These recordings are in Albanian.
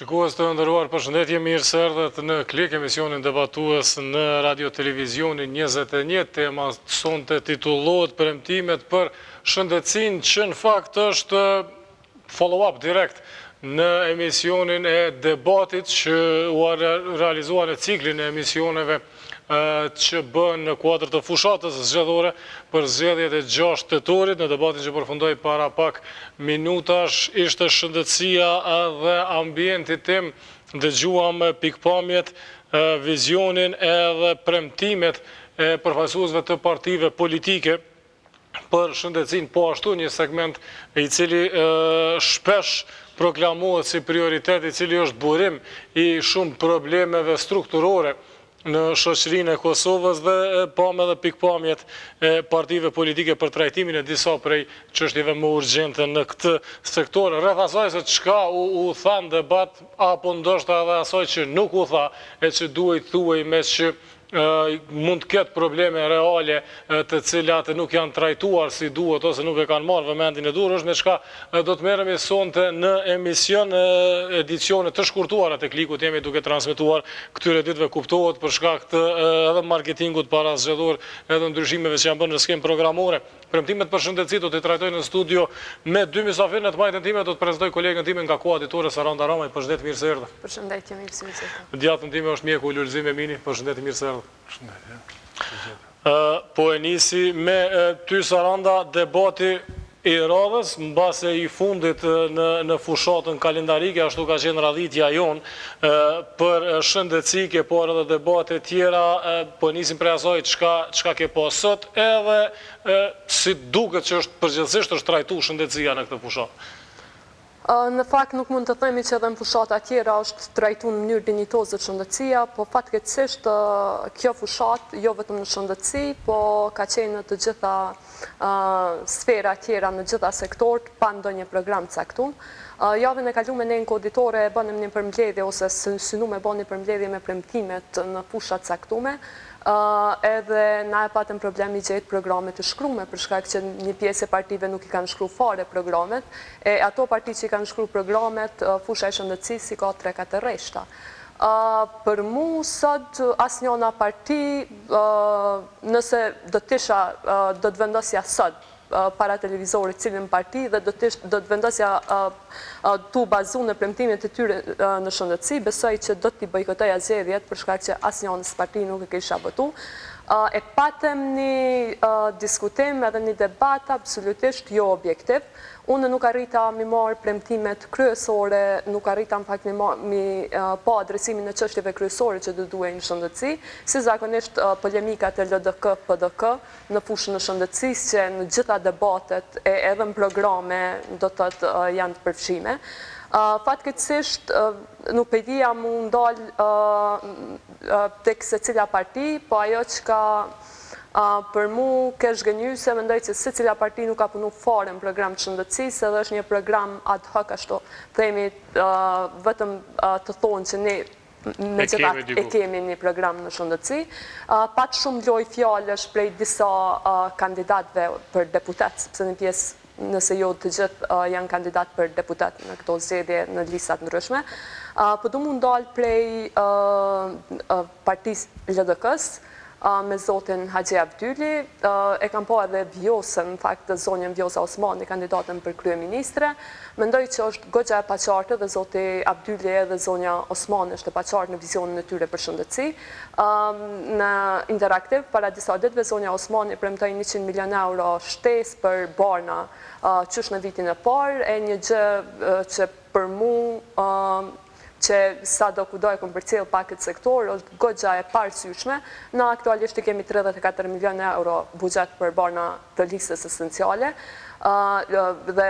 Shikues të nderuar, përshëndetje, mirë se erdhët në Klik, emisionin debatues në Radio Televizionin 21. Tema sonte titullohet Premtimet për shëndetësinë, që në fakt është follow-up direkt në emisionin e debatit që u realizuar në ciklin e emisioneve që bën në kuadër të fushatës zgjedhore për zgjedhjet e 6 tetorit. Në debatin që përfundoi para pak minutash ishte shëndetësia dhe ambienti tim, dëgjuam pikpamjet, vizionin edhe premtimet e përfaqësuesve të partive politike për shëndetësinë, po ashtu një segment i cili shpesh proklamohet si prioritet, i cili është burim i shumë problemeve strukturore në shoqërinë e Kosovës, dhe pam edhe pikpamjet e partive politike për trajtimin e disa prej çështjeve më urgjente në këtë sektor. Rreth asaj se çka u tha në debat, apo ndoshta edhe asaj që nuk u tha e që duhet thuaj, mes që mund të ketë probleme reale të cilat nuk janë trajtuar si duhet ose nuk e kanë marrë vëmendjen e duhur, është me çka do të merremi sonte në emision, edicione të shkurtuara të Klikut. Jemi duke transmetuar këtyre ditëve, kuptohet, për shkak të edhe marketingut para zgjedhor, edhe ndryshimeve që janë bërë në skemë programore. Premtimet për shëndetësi do t'i trajtoj në studio me dy mysafirë. Në të majtën time do të prezantoj kolegën time nga koaditore Saranda Ramaj. Përshëndetje, mirë se erdhe. Përshëndetje, mirë se erdhe. Djatën time është mjeku Lulzim Emini. Përshëndetje, mirë se erdhe. Po e nisi me ty, Saranda, debati i radhës, mbase i fundit në fushatën kalendarike, ashtu ka qenë radhitja jonë për shëndetësi, ke por edhe debate tjera, po nisim prej asaj çka ke po sot, edhe si duket që është përgjithsisht është trajtu shëndetësia në këtë fushatë. Në fakt nuk mund të themi që edhe në fushata tjera është trajtu në mënyrë dinjitoze shëndetësia, po fatkeqësisht kjo fushat jo vetëm në shëndetësi, po ka qenë në të gjitha sfera tjera, në gjitha sektorët, pa ndonjë program caktuar. Javën e kaluar ne në koditore bënim një përmbledhje, ose synuam me bëni përmbledhje me premtimet në fusha të caktuara. Edhe na e patëm problemi gjetë programet të shkrume, për shkak që një pjesë e partive nuk i kanë shkru fare programet, e ato parti që i kanë shkru programet, fusha e shëndetësisë i ka 3-4 rreshta. Për mu, sot asnjëna parti, nëse do të vendosja sot para televizorit cilin parti, dhe do të vendosja tu bazu në premtimet e tyre në shëndetësi, besoj që do t'i bojkotoja zgjedhjet, për shkak që asnjënës parti nuk e kisha votu. E patëm një diskutim edhe një debat absolutisht jo objektiv. Unë nuk arrita mi marë premtimet kryesore, nuk arrita në fakt mi pa adresimin e çështjeve kryesore që do duhej në shëndetësi, si zakonisht polemikat e LDK-PDK në fushën e shëndetësisë, që në gjitha debatet e edhe në programe do të janë të përfshime. Fatkeqësisht nuk pedia mu ndalë tek secila parti, po ajo që ka për mu kesh gënjyse, mendoj që secila parti nuk ka punu fare në program të shëndetësisë, edhe është një program ad hoc, ashtu themi, vetëm të thonë që ne me gjithat e kemi një program në shëndetësi. Pat shumë loj fjallësh prej disa kandidatve për deputet, sepse një pjesë, nëse jo të gjithë janë kandidat për deputet në këto zgjedhje në listat ndryshme. Po du mu ndalë prej partisë LDK-s me zotin Haxhi Abdyli. E kam po edhe Vjosën, në fakt zonjën Vjosa Osmani, kandidatën për kryeministre. Mendoj që është goxha e paqartë, dhe zoti Abdyli edhe zonja Osmani është e paqartë në vizionin e tyre për shëndetësi. Në interaktiv, para disa ditëve, zonja Osmani premtoi 100 milion euro shtesë për barna qysh në vitin e parë, e një gjë që për mu që sa do kudo e kom përcjell pak këtë sektor, është goxha e parësyeshme. Në aktualisht i kemi 34 milion euro buxhet për barna të listës esenciale, dhe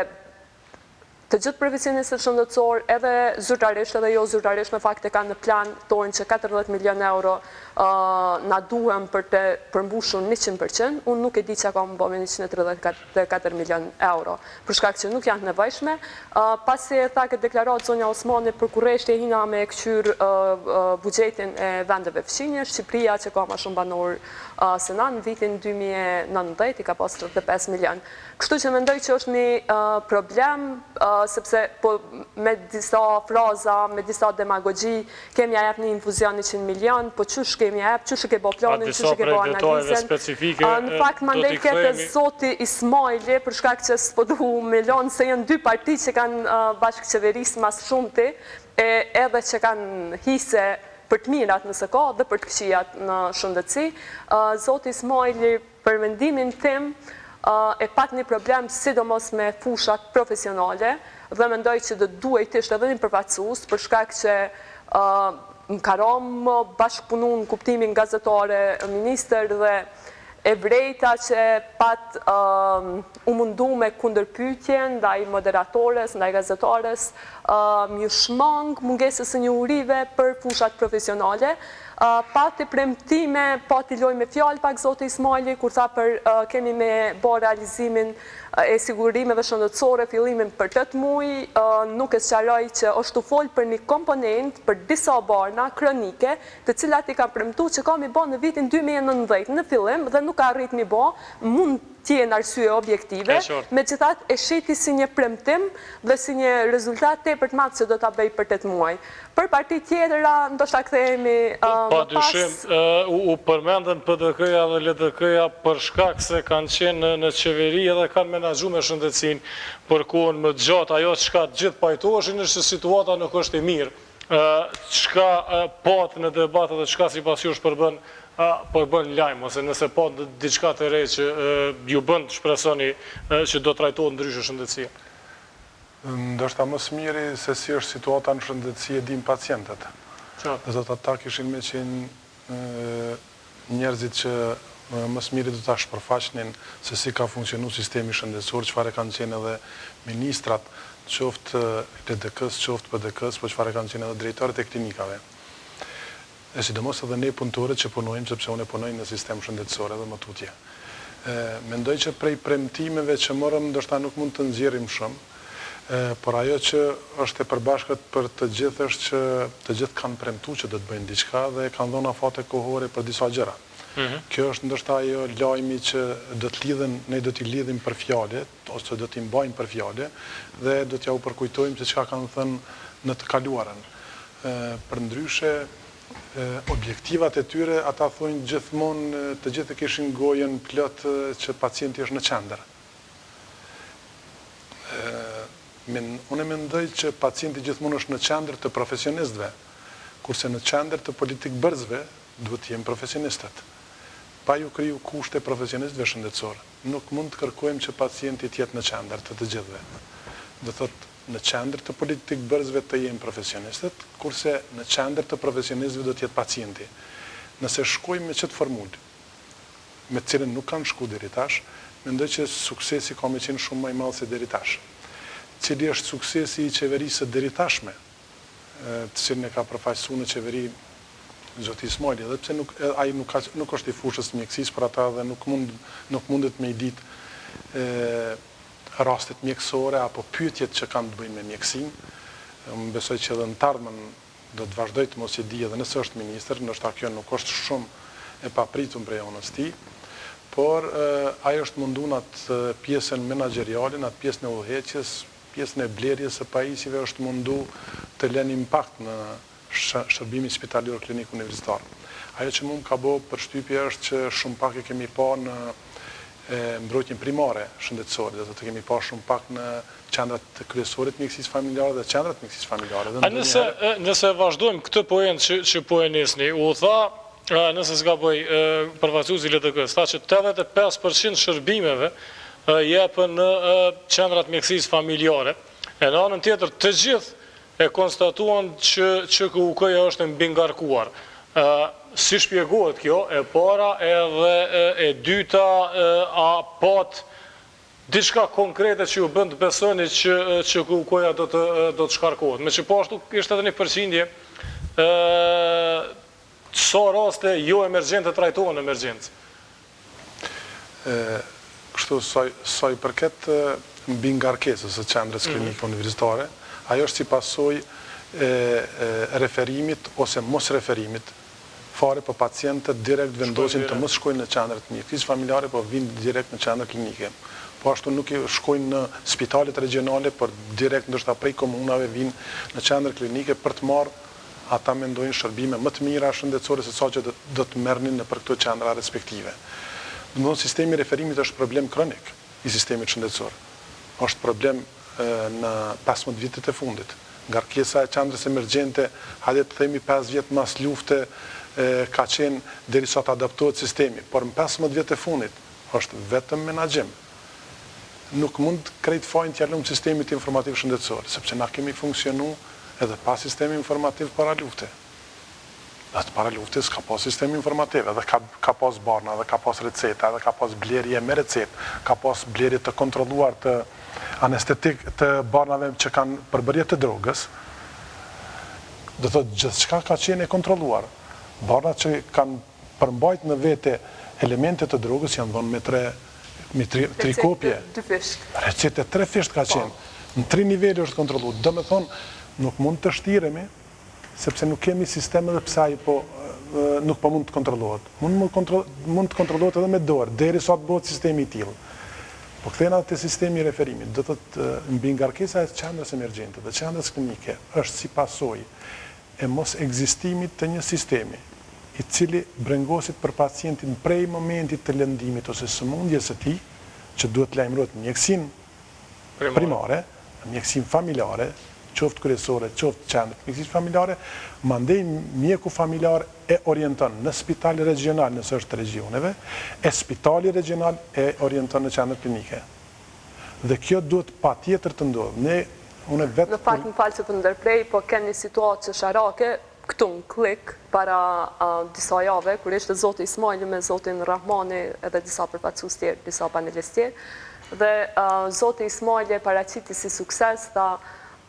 të gjithë profesionistët shëndetësor, edhe zyrtarisht edhe jo zyrtarisht, në fakt e kanë në plan thonë që 14 milion euro na duhen për të përmbushur 100%, unë nuk e di që ka më bëme 134 milion euro, për shkak që nuk janë nevojshme. Pasi e tha këtë deklarat zonja Osmani, për kurresht e hina me këqyr buxhetin e vendeve fqinje, Shqipëria që ka ma shumë banor se na, në vitin 2019 i ka pas 35 milion. Kështu që mendoj që është një problem, sepse me disa fraza, me disa demagogji, kemi a jep një infuzion 100 milion, po qysh kemi a jep, qysh e ke bo planin, qysh e ke bo analizën. Në fakt, mandej kete zoti Ismaili, për shkak që s'po duhu me lonë se janë 2 parti që kanë bashkëqeverisë mas shumëti, edhe që kanë hise për të mirat nëse ka dhe për të këqijat në shëndetësi. Zoti Ismaili, për mendimin tim, e pat një problem sidomos me fushat profesionale dhe mendoj që dhe duhet ishte edhe një përfaqësues për shkak që më karom bashkëpunu në kuptimin gazetare minister dhe e vrejta që pat u mundu me kundërpytjen ndaj moderatores, ndaj gazetares, më shmang mungesës së njohurive për fushat profesionale. Pati premtime, pati loj me fjallë pak zoti Ismaili, kur tha për kemi me bo realizimin e sigurimeve shëndetësore, fillimin për 8 muaj, nuk e sqaroj që është të folë për një komponent, për disa barna kronike, të cilat i ka premtu që ka mi bo në vitin 2019 në fillim dhe nuk ka arrit mi bo, mund tjenë arsye objektive, me gjithat e sheti si një premtim dhe si një rezultat te për të matë që do të bëj për 8 muaj. Për parti tjetëra, ndoshta kthehemi më pas. Dyshim, u përmendën PDK-ja dhe LDK-ja për shkak se kanë qenë në qeveri dhe kanë menaxhu me shëndetësinë për kohën më gjatë. Ajo çka gjithë pajtoheshin është se situata nuk është e mirë. Çka pat në debat dhe çka sipas jush përbën lajm, ose nëse pat diçka të re që ju bën të shpresoni që do trajtohet ndryshe shëndetësia. Ndoshta më së miri se si është situata në shëndetësi e dim pacientët. Dhe do të ata kishin me qenë njerëzit që më së miri do të shpërfaqnin se si ka funksionu sistemi shëndetësor, çfarë kanë qenë edhe ministrat, qoftë LDK-s, qoftë PDK-s, po çfarë kanë qenë edhe drejtorët e klinikave. E sidomos edhe ne punëtorët që punojmë, sepse unë punoj në sistem shëndetësor edhe më tutje. Mendoj që prej premtimeve që morëm, ndoshta nuk mund të nxjerrim shumë, por ajo që është e përbashkët për të gjithë është që të gjithë kanë premtu që do të bëjnë diçka dhe kanë dhënë afate kohore për disa gjëra. Kjo është ndoshta ajo lajmi që ne do t'i lidhim për fjalë, ose do t'i mbajmë për fjalë dhe do t'ja u përkujtojmë se çka kanë thënë në të kaluarën. Përndryshe, objektivat e tyre, ata thonë gjithmonë të gjithë kishin gojen plot që pacienti është në qendër. Unë mendoj që pacienti gjithmonë është në qendër të profesionistëve, kurse në qendër të politik bërësve duhet të jenë profesionistët. Pa ju kriju kushte profesionistëve shëndetësor, nuk mund të kërkojmë që pacienti të jetë në qendër të gjithëve. Do thotë në qendër të politik bërësve të jenë profesionistët, kurse në qendër të profesionistëve do të jetë pacienti. Nëse shkojmë me qëtë formulë, me cilën nuk kanë shku deri tash, mendoj që suksesi ka me qenë shumë më i madh se deri tash. Cili është suksesi i qeverisë deri tashme, të cilën e ka përfaqësuar në qeveri zoti Ismaili, edhe pse ai nuk është i fushës mjekësisë për ata dhe nuk mundet me i ditë rastet mjekësore apo pyetjet që kanë të bëjnë me mjekësinë. Unë besoj që edhe në të ardhmen do të vazhdoj të mos e di edhe nëse është ministër, ndoshta kjo nuk është shumë e papritur prej anës tij, por ai është mundu në atë pjesën menaxheriale, në atë pjesën e udhëheqjes, pjesën e blerjes së pajisjeve është mundu të lënë impakt në shërbimin spitalor klinik universitar. Ajo që mund ka bë përshtypje është që shumë pak e kemi pa në mbrojtjen primare shëndetësore, do të kemi pa shumë pak në qendrat kryesore të mjekësisë familjare dhe qendrat të mjekësisë familjare. Nëse vazhdojmë këtë poent që po e nisni, u tha, nëse s'ka bëj përfaqësuesi i LDK-s, tha që 85% shërbimeve jepen në qendrat mjekësisë familjare. E në anën tjetër, të gjithë e konstatuan që KUK-ja është mbi ngarkuar. Si shpjegohet kjo, e para edhe e dyta, a pat diçka konkrete që ju bën të besoni që koja do të shkarkohet. Me që po ashtu ishte edhe një përqindje, sa raste jo emergjente trajtohen emergjencë. Kështu sa i përket mbi ngarkesës së qendrës klinike universitare, ajo është si pasojë referimit ose mos referimit fare për pacientët direkt vendosin të mos shkojnë në qendrë klinike familjare, po vinë direkt në qendrë klinike. Po ashtu nuk shkojnë në spitalet regionale, por direkt ndoshta prej komunave vinë në qendrë klinike për të marrë, ata mendojnë shërbime më të mira shëndetësore se sa që do të merrnin në për këto qendra respektive. Domthonë sistemi referimit është problem kronik i sistemit shëndetësor. Është problem në 15 vitet e fundit. Ngarkesa e qendrës emergjente, hajde të themi 5 vjet mas lufte, ka qenë derisa të adaptohet sistemi, por në 15 vjet e fundit është vetëm menaxhim. Nuk mund krejt fajin t'ja lëmë sistemit informativ shëndetësor, sepse na kemi funksionu edhe pa sistemi informativ para lufte. Dhe të para lufte s'ka pas sistemi informativ, edhe ka pas barna, edhe ka pas receta, edhe ka pas blerje me recet, ka pas blerje të kontrolluar të anestetik të barnave që kanë përbërje të drogës. Dhe të gjithçka ka qenë e kontrolluar. Barnat që kanë përmbajt në vete elemente të drogës janë dhënë me tri kopje. Recete 3 fisht ka qenë. Në 3 nivele është kontrollu. Do me thonë, nuk mund të shtiremi, sepse nuk kemi sisteme dhe pse ai nuk po mund të kontrollohet. Mund të kontrollohet edhe me dorë, derisa të bëhet sistemi i tillë. Po kthena te sistemi i referimit, do të mbi ngarkesa e qendrës emergjente dhe qendrës klinike është si pasojë e mos ekzistimit të një sistemi i cili brengosit për pacientin prej momentit të lëndimit ose sëmundjes së tij, që duhet lajmërohet mjekësinë primare, mjekësinë familjare, qoftë kryesore, qoftë qendër mjekësisë familjare, mandej mjeku familjar e orienton në spitali regional nëse është regioneve, e spitali regional e orienton në qendër klinike. Dhe kjo duhet patjetër të ndodhë. Në fakt më falë që për ndërprej, po keni situatë që sharake, këtu në klik, para disa jave, kur ishte Zoti Ismaili me Zotin Rahmani edhe disa përfaqësues tjerë, disa panelistë tjerë, dhe Zoti Ismaili e paraqiti si sukses, tha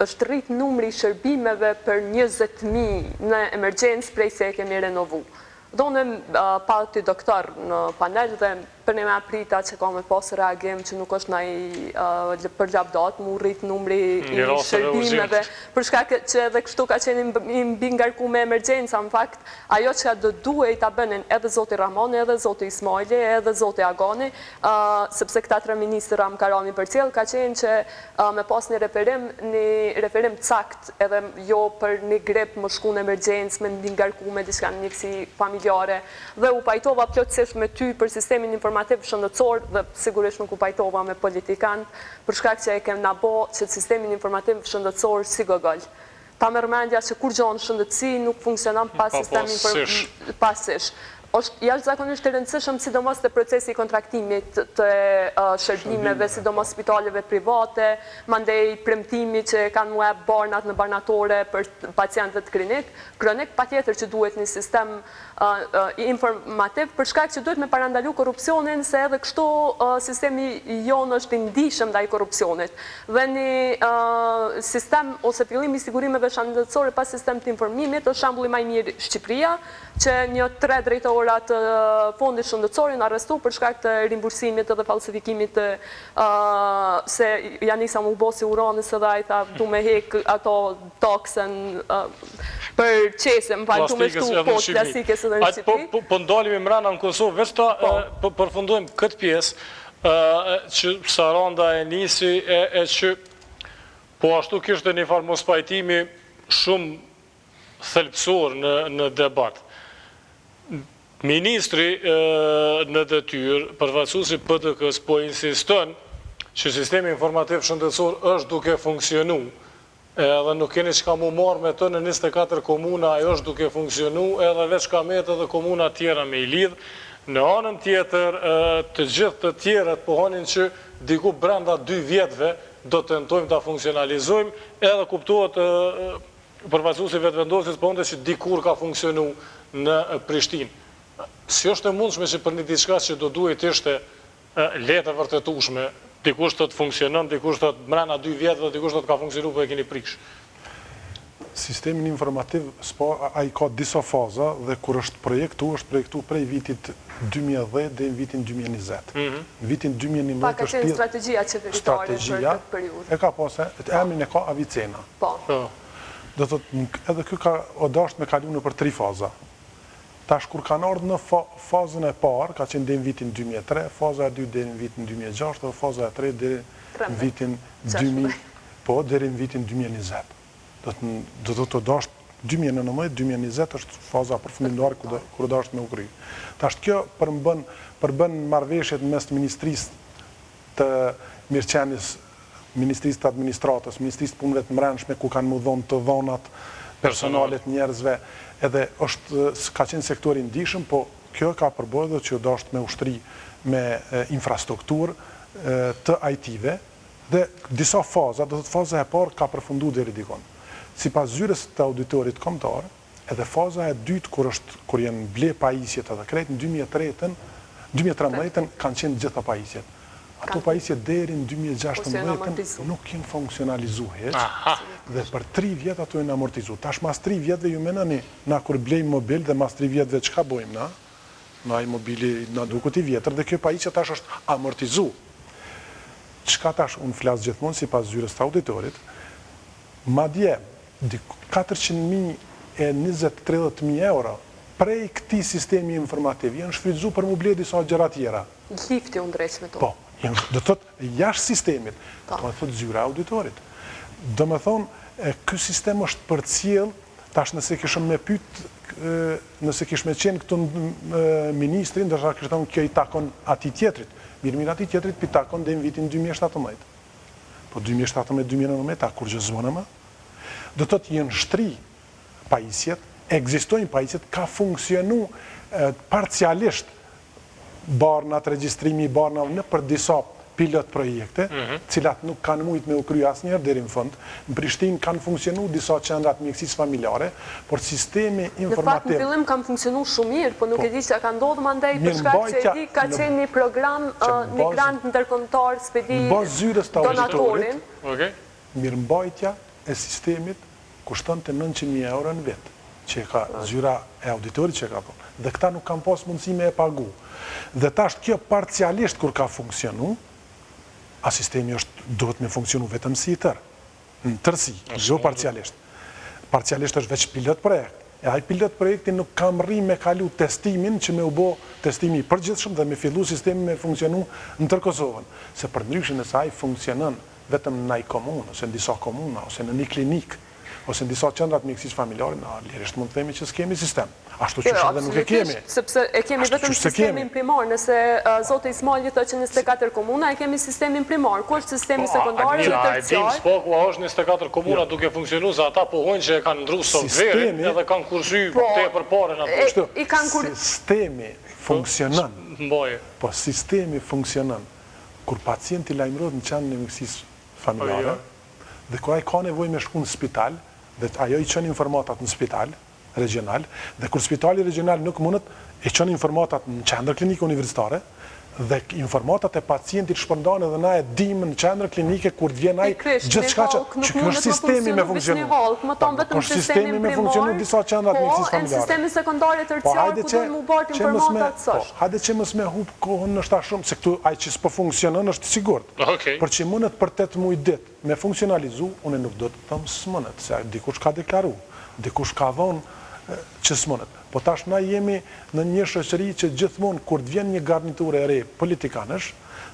është rrit numri i shërbimeve për 20.000 në emergjencë prej se e kemi renovu. Done pa të doktor në panel dhe për një me aprita që ka me pasë reagim që nuk është nëjë përgjabdat, mu rrit numri i shërbimeve, për shkak që edhe kështu ka qenë mbi ngarku me emergjenca, në fakt, ajo që do duhe i ta bënin edhe Zoti Rahmani, edhe Zoti Ismaili, edhe Zoti Agani, sepse këta 3 ministra më karami për cilë, ka qenë që me pas një referim cakt, edhe jo për një grep më shku në emergjencë, me mbi ngarku me diçka në njëksi familjare, dhe u pajtova plotësisht me ty për sistemin informativ shëndetësor dhe sigurisht nuk u pajtova me politikan për shkak që e kem nabo që sistemin informativ shëndetësor si gogol. Ta mërmendja që kur gjonë shëndetësi nuk funksionan pas sistemi pasish. është jashtëzakonisht e rëndësishëm sidomos te procesi i kontraktimit të shërbimeve, sidomos spitaleve private, mandej premtimi që kanë web barnat në barnatore për pacientët kronik, patjetër që duhet një sistem informativ për shkak që duhet me parandalu korrupsionin, se edhe kështu sistemi jonë është i ndihshëm ndaj korrupsionit. Dhe një sistem ose fillimi i sigurimeve shëndetësore pas sistem të informimit është shembulli më i mirë Shqipëria, që një 3 drejtorat të fondit shëndetësor janë arrestu për shkak të rimbursimit edhe falsifikimit se janë nisa mu bosi uranës edhe ai tha du me hek ato taksën për qese, më falë, du me shtu pot plastikës edhe në Shqipëri. Po ndalim i mrena në Kosovë, veç ta përfundojmë këtë pjesë që Saranda e nisi e që po ashtu kishte një farë mos pajtimi shumë thelpsor në debat. Ministri në detyrë, përfaqësuesi PDK-s po insiston që sistemi informativ shëndetësor është duke funksionu, edhe nuk keni çka mu marrë me të në 24 komuna, ajo është duke funksionu, edhe veç ka me edhe komuna tjera me i lidh. Në anën tjetër, të gjithë të tjerët pohonin që diku brenda 2 vjetëve do të tentojmë ta funksionalizojmë, edhe kuptohet përfaqësuesi vetëvendosis ponte që dikur ka funksionu në Prishtinë. Si është e mundshme që për një diçka që do duhet ishte lehtë e vërtetueshme, Dikush të funksionon, dikush të mrena 2 vjetëve, dikush të ka funksionu për e keni prish. Sistemin informativ, a i ka disa faza dhe kur është projektu prej vitit 2010 dhe në vitin 2020. Në vitin 2011 Pa ka qenë strategjia qeveritare për këtë periudhë. E ka pose, emrin e ka Avicena. Po. Do të edhe kjo ka odasht me kalu në për 3 faza. Tash kur kanë ardhur në fazën e parë, ka qenë deri në vitin 2003, faza e 2 deri në vitin 2006 dhe faza e 3 deri në vitin 2000, po deri në vitin 2020. Do të dasht 2019-2020 është faza përfundimtare kur do është me u kry. Tash kjo përbën marrëveshjet mes Ministrisë të Mirëqenies, Ministrisë të Administratës, Ministrisë të Punëve të Mbrëmshme ku kanë më dhonë të dhonat personalet njerëzve, edhe ka qenë sektori ndihshëm, po kjo ka përbërë dhe që do është me ushtri me infrastrukturë të IT-ve dhe disa faza, do të faza e parë ka përfundu deri dikon. Sipas zyres të auditorit kombëtar, edhe faza e dytë kur janë ble pajisjet edhe krejt, në 2013 kanë qenë gjitha pajisjet. Ato pajisjet deri në 2016 nuk jenë funksionalizu heq, dhe për 3 vjetë ato jenë amortizu. Tash mas 3 vjetëve ju menani, na kur blejmë mobil dhe mas 3 vjetëve qka bojmë na? Na i mobili na duket i vjetër dhe kjo pajisje tash është amortizu. Qka tash unë flasë gjithmonë si pas zyres të auditorit, ma dje, 400.000 e 20-30.000 euro prej këti sistemi informativ janë shfrytzu për mu ble disa gjëra tjera. Lifti unë drejtë me to. Po, do të thotë jashtë sistemit, do të thotë zyra auditorit. Do me thonë, ky sistem është për cilë, tash nëse kishëm me pyt, nëse kishme qenë këtu ministrin, dërsa kishë thonë kjo i takon ati tjetrit. Mirë ati tjetrit pi takon dhe në vitin 2017. Po 2017-2019, a kur gjë zvona ma? Do të thotë jenë shtri pajisjet, egzistojnë pajisjet, ka funksionu parcialisht barnat, regjistrimi i barnave në për disa pilot projekte, cilat nuk kanë mujt me u krye asnjëherë deri në fund. Në Prishtinë kanë funksionu disa qendrat mjekësisë familjare, por sistemi informativ... Në fakt në fillim kanë funksionu shumë mirë, po nuk e di që ka ndodhur mandej për shkak që e di ka qenë një program migrant ndërkombëtar spedi donatorin. Mirëmbajtja e sistemit kushton të 900.000 euro në vit, që ka zyra e auditorit që ka thonë. Dhe këta nuk kanë pas mundësi me e pagu. Dhe tash kjo parcialisht kur ka funksionu, a sistemi duhet me funksionu vetëm si i tërë. Në tërsi, jo parcialisht. Parcialisht është veç pilot projekt. E aj pilot projekti nuk kam rri me kalu testimin që me u bo testimi përgjithshëm dhe me fillu sistemi me funksionu në tërë Kosovën. Se për ndryshën e saj funksionon vetëm në një komunë, ose në disa komuna, ose në një klinikë, ose në disa qendrat mjekësisë familjare, na lirisht mund të themi që s'kemi sistem. Ashtu që edhe nuk e kemi. Sepse e kemi vetëm sistemin primar, nëse Zoti Ismaili thotë që 24 komuna e kemi sistemin primar, ku është sistemi sekondar dhe terciar? E dim s'po ku është 24 komuna duke funksionu, se ata pohojnë që e kanë ndru softverin edhe kanë kursy te përparen ato. Sistemi funksionon. Po sistemi funksionon kur pacienti lajmërohet në qendrën e mjekësisë familjare dhe kur ai ka nevojë me shku në spital, dhe ajo i çon informatat në spital regional, dhe kur spitali regional nuk mundet, i çon informatat në qendër klinike universitare, dhe informatat e pacientit shpërndan edhe na e dim në qendër klinike kur vjen ai gjithçka që është sistemi me funksionu. Po sistemi me funksionu disa qendra të mjekësisë familjare. Po sistemi sekondar e terciar ku do të më bart informatat sosh. Hajde që mos me hub kohën në shta shumë, se këtu ai që s'po funksionon është sigurt. Por që mundet për 8 muaj ditë me funksionalizu, unë nuk do të them s'mundet, se dikush ka deklaru, dikush ka thonë që s'mundet. Po tash na jemi në një shoqëri që gjithmonë kur të vjen një garniturë e re politikanësh,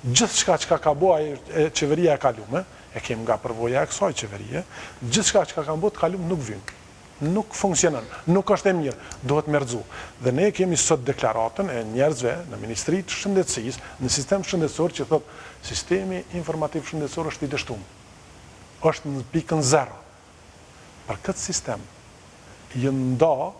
gjithçka që ka bëu qeveria e kalume, e kemi nga përvoja e kësaj qeverie, gjithçka që ka bëu të kalume nuk vjen. Nuk funksionon, nuk është e mirë, duhet merrzu. Dhe ne kemi sot deklaratën e njerëzve në Ministri të Shëndetësisë, në sistem shëndetësor që thotë sistemi informativ shëndetësor është i dështuar. Është në pikën 0. Për këtë sistem jënë nda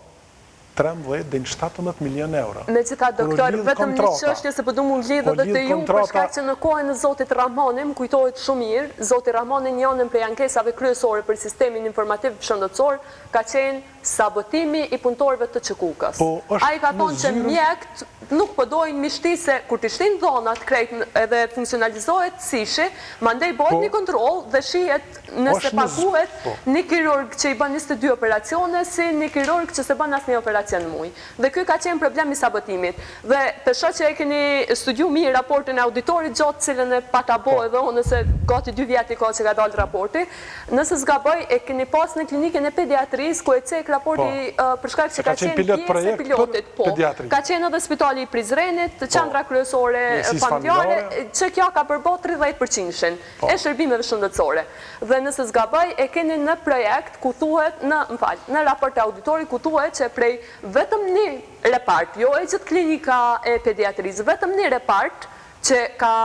13 dhe 17 milion euro. Me gjitha doktor, vetëm një qështje se përdu mund lidhë dhe të ju, për shkak që në kohën e Zotit Rahmanim, kujtojt shumë mirë, Zotit Rahmanin njënën prej ankesave kryesore për sistemin informativ shëndetësor, ka qenë sabotimi i punëtorëve të qëkukës. Po, është Ai ka thonë që në zyrën- mjekt nuk pëdojnë mishti se kur të shtin dhonat krejt edhe funksionalizohet sishi, mandej bëhet një kontrol dhe shihet nëse paguhet një kirurg që i bën 22 operacione si një kirurg që se bën asnjë operacion në muj. Dhe ky ka qenë problemi i sabotimit. Dhe pesho që e keni studiu mirë raportin e auditorit gjatë cilën e pata bo edhe unë nëse gati 2 vjet i ka që ka dalë raporti, nëse s'gaboj e keni pas në klinikën e pediatrisë ku e cek raporti për shkak që ka qenë pjesë e pilotit. Ka qenë edhe spitali i Prizrenit, qendra kryesore familjare, që kjo ka përbot 30% e shërbimeve shëndetësore. Dhe nëse s'gaboj e keni në projekt ku thuhet në raport e auditorit ku thuhet që prej vetëm një repart, jo e gjithë klinika e pediatrisë, vetëm një repart që ka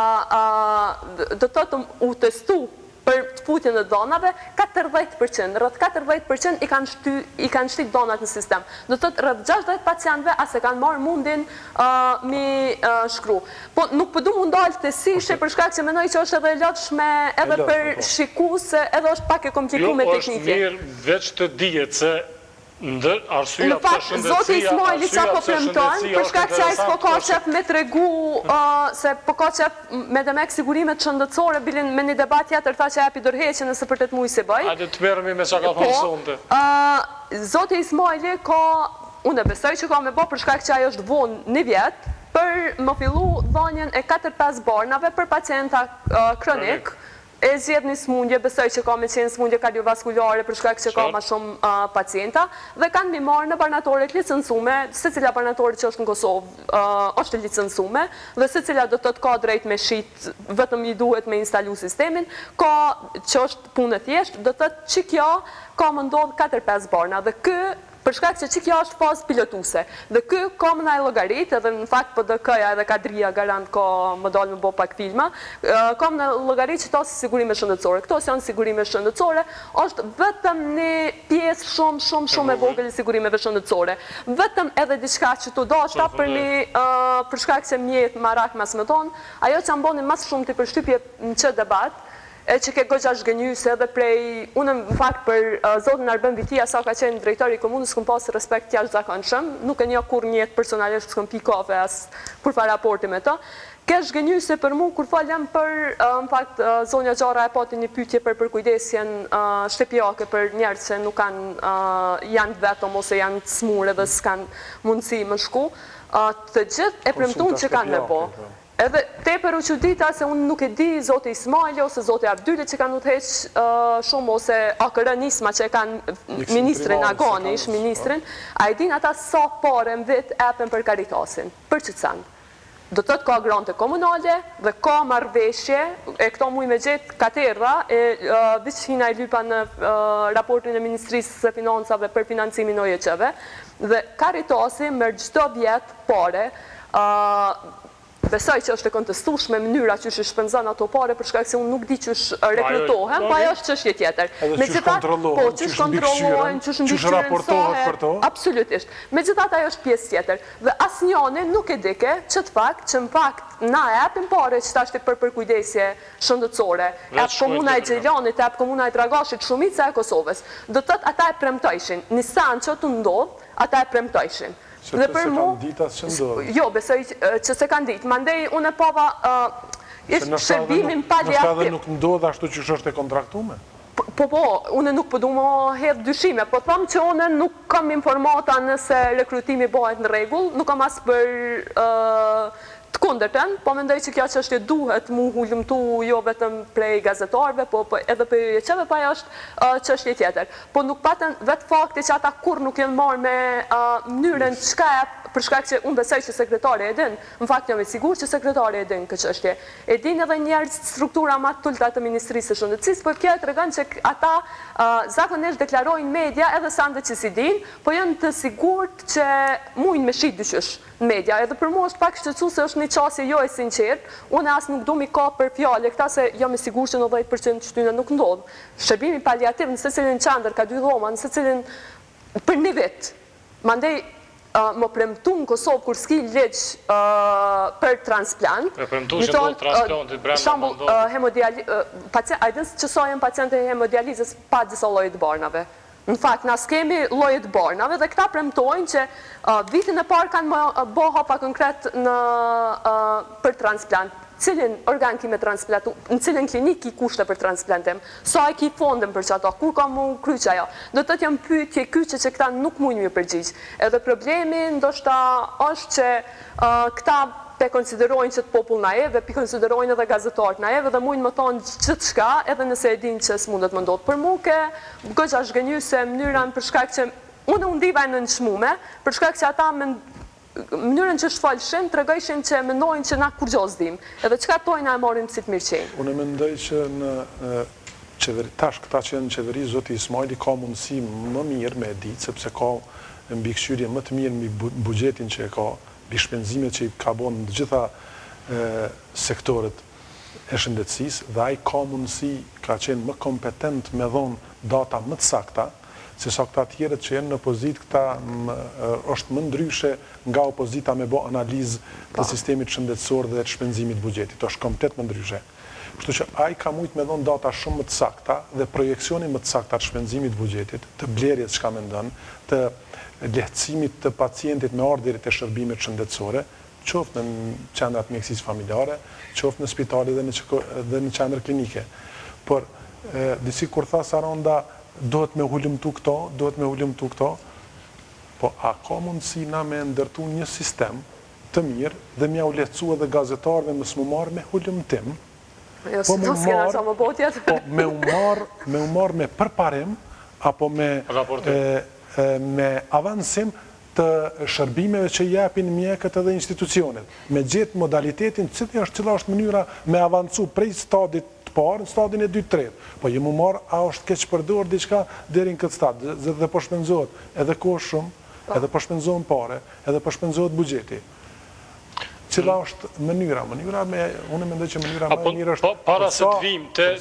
do të u testu për të futjen e donave, 40%, rrëth 40% i kanë shtit donat në sistem. Do të thotë rrëth 60 pacientëve as e kanë marrë mundin mi shkru. Po nuk përdu mu ndalë të sishe për shkak që menoj që është edhe lotshme edhe për shikuese, edhe është pak e komplikume teknike. Jo, është mirë veç të dijet se Në fakt, Zoti Ismaili qa po premton, për shkak që ai s'po ka qef me tregu se po ka qef me demek sigurimet shëndetësore, bilin me një debat tjetër tha që japi dorëheqje nëse për 8 muaj se bëj. Hajde të merremi me çka ka thonë sonte. Zoti Ismaili ka, unë e besoj që ka me bë për shkak që ai është vonë një vjet, për më fillu dhënien e 4-5 barnave për pacienta kronik. E zjedh një smundje, besoj që ka me qenë smundje kardiovaskulare për shkak që ka ma shumë pacienta, dhe kanë mi marrë në barnatorit licencume, se cila barnatorit që është në Kosovë është licencume, dhe se cila do të ka drejt me shit, vetëm i duhet me instalu sistemin, ka që është punë e thjesht, do të që kjo ka më ndodhë 4-5 barna, dhe kë për shkak se që kjo është fazë pilotuse. Dhe kë ka më nëjë logaritë, edhe në fakt PDK-ja edhe Kadria garant ka më dalë më bo pak filma, ka më nëjë logaritë që to si sigurime shëndetësore. Këto si janë sigurime shëndetësore, është vetëm një pjesë shumë e vogël i sigurimeve shëndetësore. Vetëm edhe diçka që tu do është ta për shkak se mjetë marak mas më tonë, ajo që amboni mas shumë të përshtypje në që debat, e që ke gogja shgënjyse edhe prej, unë në fakt për zotin Arben Vitia, sa ka qenë drejtori i komunës, s'këm pasë respekt jashtë zakonshëm, nuk e një kur njetë personalisht s'këm pi kafe as kur fa raporti me të, ke shgënjyse për mu kur falem për, në fakt, zonja Gjara e pati një pytje për kujdesjen shtepjake për njerë që nuk janë vetëm ose janë të smurë edhe s'kanë mundësi më shku, të gjithë e premtun që kanë me bo. Edhe te për u qudita se unë nuk e di Zoti Ismaili ose Zoti Abdyli që kanë u të heqë shumë ose AKR Nisma që e kanë ministrin Agoni, ish ministrin, a i din ata sa pare në vit epen për Karitasin, për që të sanë. Do të ka grante komunale dhe ka marrëveshje, e këto muj me gjithë katerra, vishina i lypa në raportin e Ministrisë së Financave për financimin OJQ-ve, dhe Karitasi mërë gjdo vjetë pare, besoj që është e kontestueshme mënyra që është shpenzon ato pare për shkak se unë nuk di që është rekrutohen, pa ajo është çështje tjetër. Megjithatë, po që është kontrollohen, që është raportohet për to. Absolutisht. Megjithatë ajo është pjesë tjetër. Dhe asnjëri nuk e dike që në fakt na japin pare që tash për kujdesje shëndetësore. Atë komuna e Gjelanit, atë komuna e Dragashit, shumica e Kosovës. Do të thotë ata e premtojshin. Nisan që të ndodh, ata e premtojshin. Dhe për mu, jo, besoj që se kanë ditë. Mandej, unë e pova shërbimin paliativ. Nështë edhe nuk ndodhë ashtu që është e kontraktume? Po, unë nuk përdu më hedhë dyshime, po thamë që unë nuk kam informata nëse rekrutimi bëhet në regull, nuk kam asë për të kundërtën, po mendoj që kjo çështje duhet mu hullumtu jo vetëm prej gazetarëve, po edhe për jeqeve, pa ajo është çështje tjetër. Po nuk patën vetë fakti që ata kur nuk jenë marrë me mënyrën çka për shkak që unë besoj që sekretari e din, në fakt jam e sigurt që sekretari e din këtë çështje. E din edhe njerëz struktura më të ulta të Ministrisë së Shëndetësisë, por kjo tregon që ata zakonisht deklarojnë media edhe sa ndë që si din, po janë të sigurt që mujnë me shit dyqysh në media. Edhe për mua është pak shqetësuese, është një qasje jo e sinqert. Unë as nuk du mi ka për fjalë këta se jam e sigurt që 90% shtyne nuk ndodh. Shërbimi paliativ në secilin qendër ka 2 dhoma, në secilin për një vit. Mandej më premtu në Kosovë kur s'ki ligj për transplant. E premtu që do transplantit brenda më ndodhë. A i dënë që sa jenë paciente hemodializës pa disa lloje të barnave. Në fakt, na s'kemi llojet barnave dhe këta premtojnë që vitin e parë kanë bë hapa konkret për transplant. Cilin organ ki me transplantu, në cilin klinik ki kushte për transplantim, sa e ki fondën për që ato, kur ka mu kryqë ajo. Do të janë pyetje kyçe që këta nuk mujnë mi përgjigj. Edhe problemi ndoshta është që këta pe konsiderojnë që të popull naiv dhe pe konsiderojnë edhe gazetarët naiv dhe mujnë më thonë gjithë shka, edhe nëse e din që s'mundet më ndodhë për muke, gëgja shgënyu se mënyrën për shkak që unë ndivaj në nëshmume, për shkak që ata mënyrën që shfalshin, të regojshin që mendojnë që na kur gjo s'dim, edhe qka tojna e morin si të mirëqenjë. Unë mendoj që në tash këta që në qeveri, Zoti Ismaili ka mundësi më mirë me ditë, sepse ka mbikëqyrje më të mirë mbi buxhetin që e ka, mbi shpenzimet që i ka bën në të gjitha sektorët e shëndetësisë, dhe ai ka mundësi, ka qenë më kompetent me dhonë data më të sakta, se sa këta tjerët që jenë në opozit, këta është më ndryshe nga opozita me bo analizë të sistemit shëndetësor dhe të shpenzimit buxhetit. është komplet më ndryshe. Kështu që ai ka mujtë me dhonë data shumë më të sakta dhe projekcioni më të sakta të shpenzimit buxhetit, të blerjes çka mendon, të lehtësimit të pacientit me ardhurit e shërbimit shëndetësore, qoftë në qendrat mjekësisë familjare, qoftë në spitale dhe në qendra klinike. Por disi kur tha Saranda, dohet me hulumtu këto, po a ka mundësi na me ndërtu një sistem të mirë dhe mja u lehtësua dhe gazetarëve më s'mu marë me hulumtim, po me u marë me përparim, apo me avansim të shërbimeve që japin mjekët edhe institucionet, me gjithë modalitetin cila është mënyra me avancu prej stadit të parë në stadin e 2-3. Po jemi marë, a është keq përdor diçka deri në këtë stad, dhe po shpenzohet edhe kohë shumë, edhe po shpenzohen pare, edhe po shpenzohet buxheti. Cila është mënyra? Unë mendoj që mënyra më e mirë është para se të vim të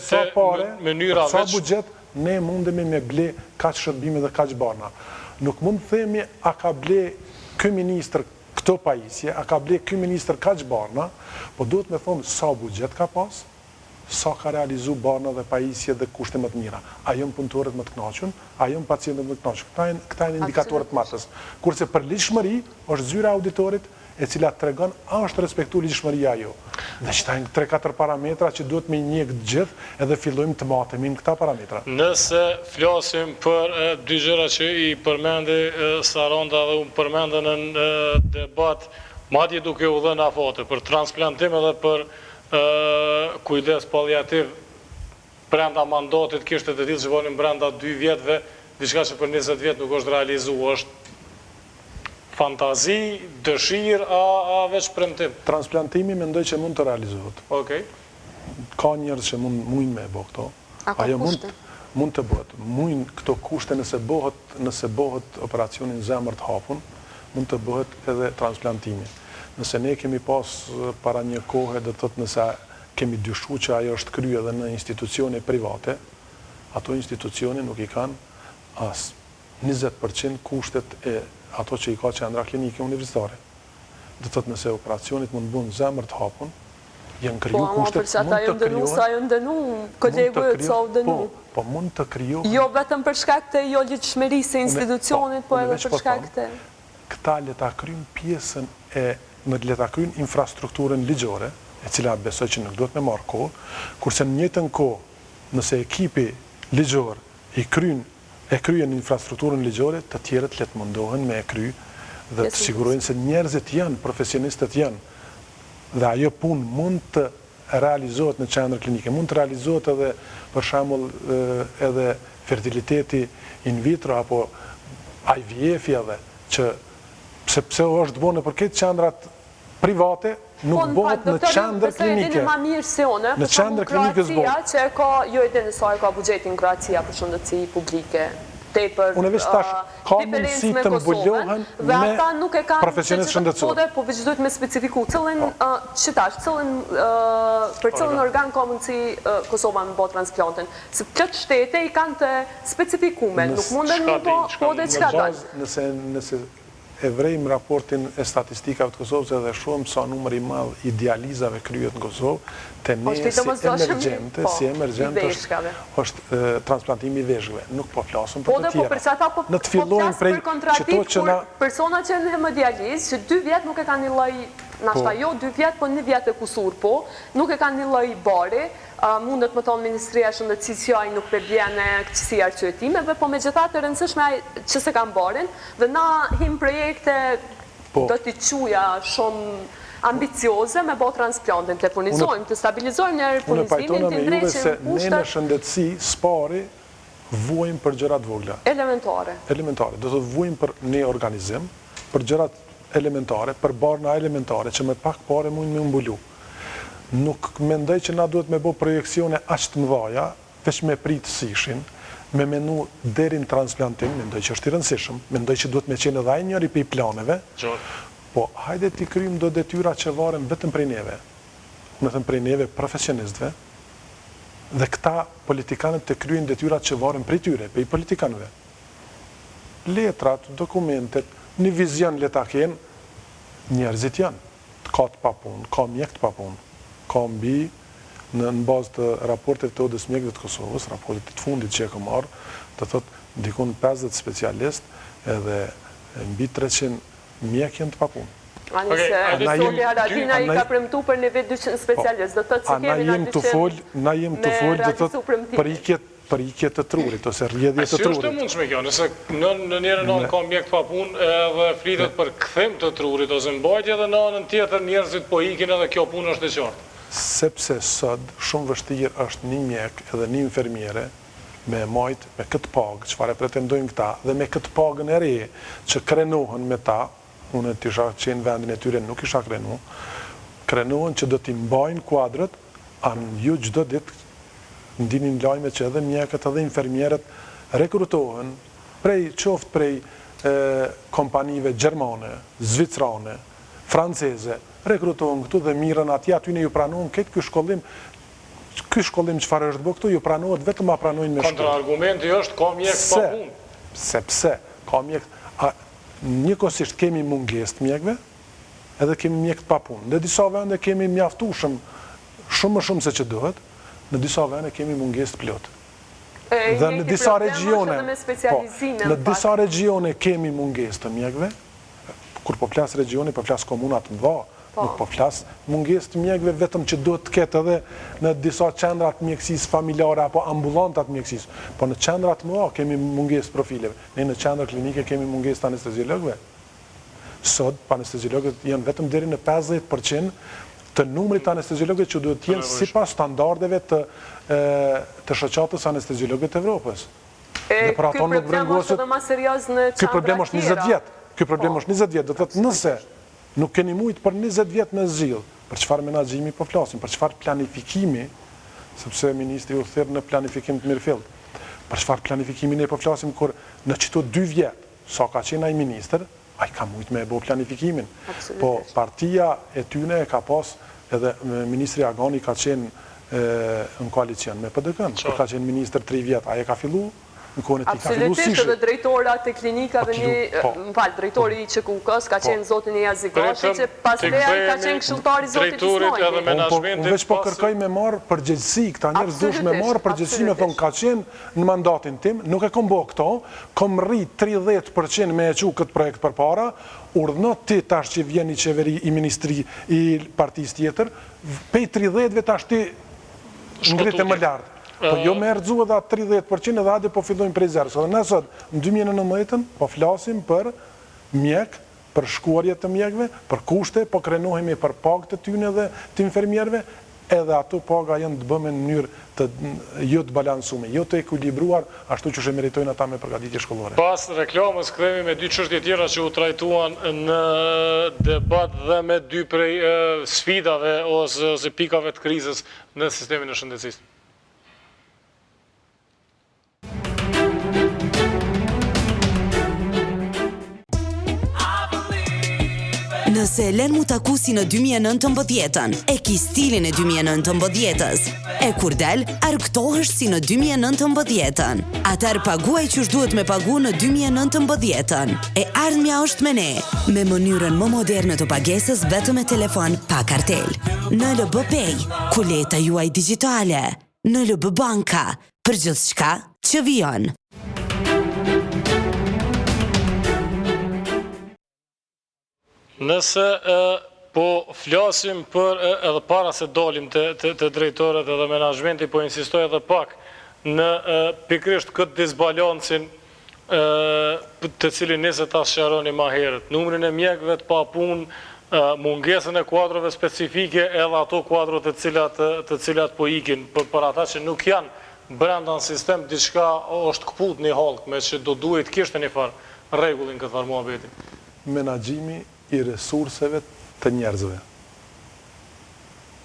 mënyra veç. Sa buxhet ne mundemi me ble kaq shërbime dhe kaq barna. Nuk mund të themi a ka ble ky ministër këto pajisje, a ka ble ky ministër kaq barna, po duhet me thonë sa buxhet ka pas, sa ka realizu barna dhe pajisje dhe kushte më të mira. A jënë punëtorët më të kënaqur, a jënë pacientët më të kënaqur. Këta janë indikatorët matës. Kurse për ligjshmëri është zyra auditorit e cila tregon a është respektu ligjshmëria jo. Dhe që tajnë 3-4 parametra që duhet me njekë gjithë edhe fillojmë të matemi në këta parametra. Nëse flasim për dy gjëra që i përmendi Saranda dhe unë përmendën në debat, madje duke u dhënë afate për transplantim edhe për kujdes paliativ brenda mandatit kishte të tillë që vonin brenda 2 vjetëve, diçka që për 20 vjet nuk është realizuar, është fantazi, dëshirë, a veç premtim? Transplantimi mendoj që mund të realizohet. Okej. Ka njerëz që mundin me bo këto. A ka kushte? Mund të bëhet. Mundin këto kushte nëse bëhet operacionin zemër të hapun, mund të bëhet edhe transplantimi. Nëse ne kemi pas para një kohë dhe thot nëse kemi dyshu që ajo është kryer edhe në institucione private, ato institucione nuk i kanë as 20% kushtet e ato që i ka qendra klinike universitare. Dhe thot nëse operacionit mund bën zemër të hapun, janë kriju kushtet, po mund të kriju. Jo vetëm për shkak të jo ligjshmërisë së institucionit, po edhe për shkak të këta le ta kryjnë pjesën le ta kryjnë infrastrukturën ligjore, e cila besoj që nuk duhet me marrë kohë, kurse në njëjtën kohë, nëse ekipi ligjor e kryen infrastrukturën ligjore, të tjerët le të mundohen me e kry dhe të sigurojnë se njerëzit janë, profesionistët janë, dhe ajo punë mund të realizohet në qendër klinike, mund të realizohet edhe, për shembull, edhe fertiliteti in vitro, apo IVF-i edhe, që sepse është bënë për këtë qendrat private, nuk bëhet në qendër klinike. Ma mirë se one, në qendër klinike Kroacia, që ka, jo e dini sa e ka buxhetin Kroacia për shëndetësi publike, tepër unë veç tash ka mundësi të mbullohen me profesionistë shëndetësor. Po veç duhet me specifiku për cilën organ ka mundësi Kosova me bë transplantin. Se këtë shtete i kanë të specifikume, nuk munden me bë, po dhe çka kanë. Nëse e vrejmë raportin e statistikave të Kosovës edhe shumë sa numër i madh i dializave kryet në Kosovë, te ne si emergjente është transplantimi i veshëve. Nuk po flasëm për të tjera. Në të fillojnë prej qëto që na... Persona që në hemodializë, që 2 vjetë nuk e ka një lloj, nashta jo 2 vjetë, po 1 vjetë e kusur, po, nuk e ka një lloj bari, mundet më tonë Ministria e Shëndetësisë që ai nuk përbjene këqësi arqyetimeve, po me gjithatë të rëndësishme që se kam barin, dhe na him projekte do t'i quja shumë ambicioze me bo transplantin, të punizojmë, të stabilizojmë një punizimin, të ndreqim kushtet. Ne në shëndetësi, spari, vuajmë për gjërat vogla. Elementare. Elementare. Do të vuajmë për një organizim, për gjërat elementare, për barna elementare, që me pak pare mund me mbulu. Nuk mendoj që na duhet me bo projekcione aq të mëdhaja, veç me pritë sishin, me menu derin transplantim, mendoj që është i rëndësishëm, mendoj që duhet me qenë edhe ai njëri për i planeve, po hajde t'i kryjmë do detyra që varen vetëm prej neve, vetëm prej neve profesionistëve, dhe këta politikanët të kryjnë detyrat që varen prej tyre, prej politikanëve. Letrat, dokumentet, një vizion leta kenë, njerëzit janë, ka të papun, ka mjek të papun, ka mbi në bazë të raportet të odës mjekëve të Kosovës, raportet të fundit që e ka marrë, të thot dikun 50 specialist edhe mbi 300 mjek janë të papun. Ani se Soli Haradina i ka premtu për një vetë 200 specialist, dhe të të kemi në 200 na jem të folë dhe të për ikje të trurit, ose rrjedhje të trurit. Si është e mundshme kjo, nëse në njërën anë ka mjek të papun edhe flitet për kthim të trurit, ose mbajtje edhe në anën tjetër njerëzit po ikin edhe kjo punë është e qartë? Sepse sot shumë vështirë është një mjek edhe një infermiere me majt me këtë pagë, çfarë pretendojnë këta, dhe me këtë pagën e re që krenohen me ta, unë të isha qenë vendin e tyre nuk isha krenohen që do t'i mbajnë kuadrët, anë ju çdo ditë ndinin lajme që edhe mjekët edhe infermierët rekrutohen qoftë prej kompanive gjermane, zvicrane, franceze, rekrutohen këtu dhe mirën aty ne ju pranohen këtë ky shkollim çfarë është bë këtu, ju pranohet vetëm ma pranojnë me shkollë. Kontraargumenti është ka mjek të papun. Sepse ka mjek, njëkohësisht kemi mungesë të mjekëve, edhe kemi mjek të papun. Në disa vende kemi mjaftueshëm shumë më shumë se që duhet, në disa vende kemi mungesë të plotë. Dhe në disa regjione kemi mungesë të mjekëve, kur po flas regjione, po flas komuna të mëdha, nuk po flas mungesë të mjekëve vetëm që duhet të ketë edhe në disa qendra të mjekësisë familjare apo ambulanta të mjekësisë, po në qendra të mëdha kemi mungesë profileve. Ne në qendra klinike kemi mungesë të anesteziologëve. Sot anesteziologët janë vetëm deri në 50% të numrit të anesteziologëve që duhet të jenë sipas standardeve të shoqatës anesteziologëve të Evropës. Ky problem është edhe më serioz në qendra tjera. Ky problem është 20 vjet. Ky problem është 20 vjet. Do të thotë nëse nuk keni mujt për 20 vjet me zgjidh, për çfarë menaxhimi po flasim, për çfarë planifikimi, sepse ministri u thirr në planifikim të mirëfillt. Për çfarë planifikimi ne po flasim kur në çto 2 vjet, sa ka qenë ai ministër, ai ka mujt me bë planifikimin. Po partia e tyne ka pas edhe ministri Agani ka qenë në koalicion me PDK-n, kur ka qenë ministër 3 vjet, ai e ka fillu në kohën e tij ka filluar absolutisht edhe drejtorat e klinikave drejtori i QK-s ka qenë zoti Jazigashi që pastaj ka qenë këshilltari i zotit Ismaili. Unë veç po kërkoj me marr përgjegjësi, këta njerëz duhet me marr përgjegjësi, me thon ka qenë në mandatin tim, nuk e kam bë këto, kam rrit 30% me e çu këtë projekt përpara, urdhno ti tash që vjen i qeveri i ministri i partisë tjetër, pej 30-ve tash ti ngritë më lart. Po jo me rëzu edhe 30% edhe hadi po fillojnë prej zero. Dhe nësot, në 2019 po flasim për mjek, për shkuarje të mjekve, për kushte, po krenohemi për pagë të tyne dhe të infermierve, edhe ato paga janë të bëme në mënyrë jo të balansume, jo të ekuilibruar, ashtu që shë meritojnë ata me përgatitje shkollore. Pas reklamës, kthehemi me 2 çështje tjera që u trajtuan në debat dhe me 2 prej sfidave ose pikave të krizës në sistemin e shëndetësisë. Në Nëse e len mu taku si në 2019, e ki stilin e 2019-ës. E kur del, argëtohesh si në 2019. Atër paguaj që duhet me pagu në 2019. E ardhmja është me ne, me mënyrën më moderne të pagesës vetëm me telefon pa kartel. Në LB Pay, kuleta juaj digitale. Në LB Banka, për gjithçka që vijon. Nëse po flasim për edhe para se dalim të drejtorët edhe menaxhmenti, po insistoj edhe pak në pikrisht këtë disbalancin të cilin nese ta sqaroni ma herët. Numrin e mjekëve të pa punë, mungesën e kuadrove specifike edhe ato kuadro të cilat po ikin për ata që nuk janë brenda në sistem, diçka është këput një halkë me që do duhet kishte një farë rregullin këtë farë muhabeti. Menaxhimi i resurseve të njerëzve.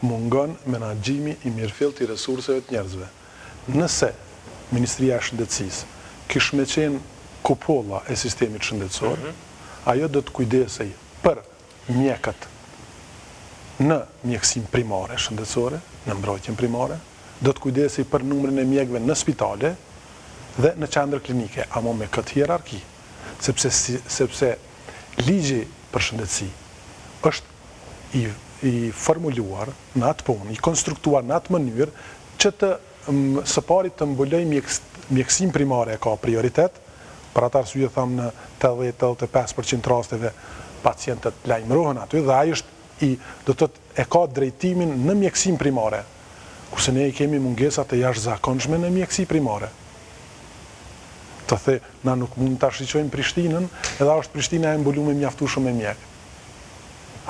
Mungon menaxhimi i mirëfillt i resurseve të njerëzve. Nëse Ministria e Shëndetësisë kish me qenë kupolla e sistemit shëndetësor, ajo do të kujdesej për mjekët në mjekësim primare shëndetësore, në mbrojtjen primare, do të kujdesej për numrin e mjekëve në spitale dhe në qendër klinike, ama me këtë hierarki, sepse ligji për shëndetësi është i formuluar në atë punë, i konstruktuar në atë mënyrë që të së pari të mbuloj mjekësim primare e ka prioritet, për atë arsye thamë në 80-85% rasteve pacientët lajmërohen aty dhe ai është do të thotë e ka drejtimin në mjekësim primare, kurse ne kemi mungesat e jashtëzakonshme në mjekësi primare. Të the, na nuk mund të shqyqojmë Prishtinën, edhe është Prishtina e mbuluar me mjaftueshëm me mjek.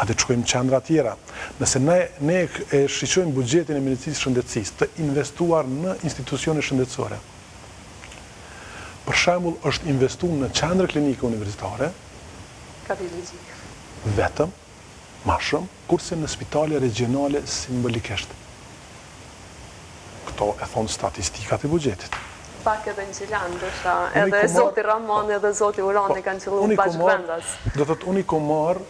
A dhe të shkojmë qendra tjera. Nëse ne e shqyqojmë buxhetin e mjekësisë shëndetësisë të investuar në institucione shëndetësore, për shembull është investuar në qendrë klinike universitare, vetëm, ma shumë, kurse në spitale regionale simbolikisht. Këto e thonë statistikat e buxhetit. Pak edhe në Gjilan, edhe Zoti Ramon edhe Zoti Urani kanë qëllu bashkëvendas. Do të thotë, unë i kom marrë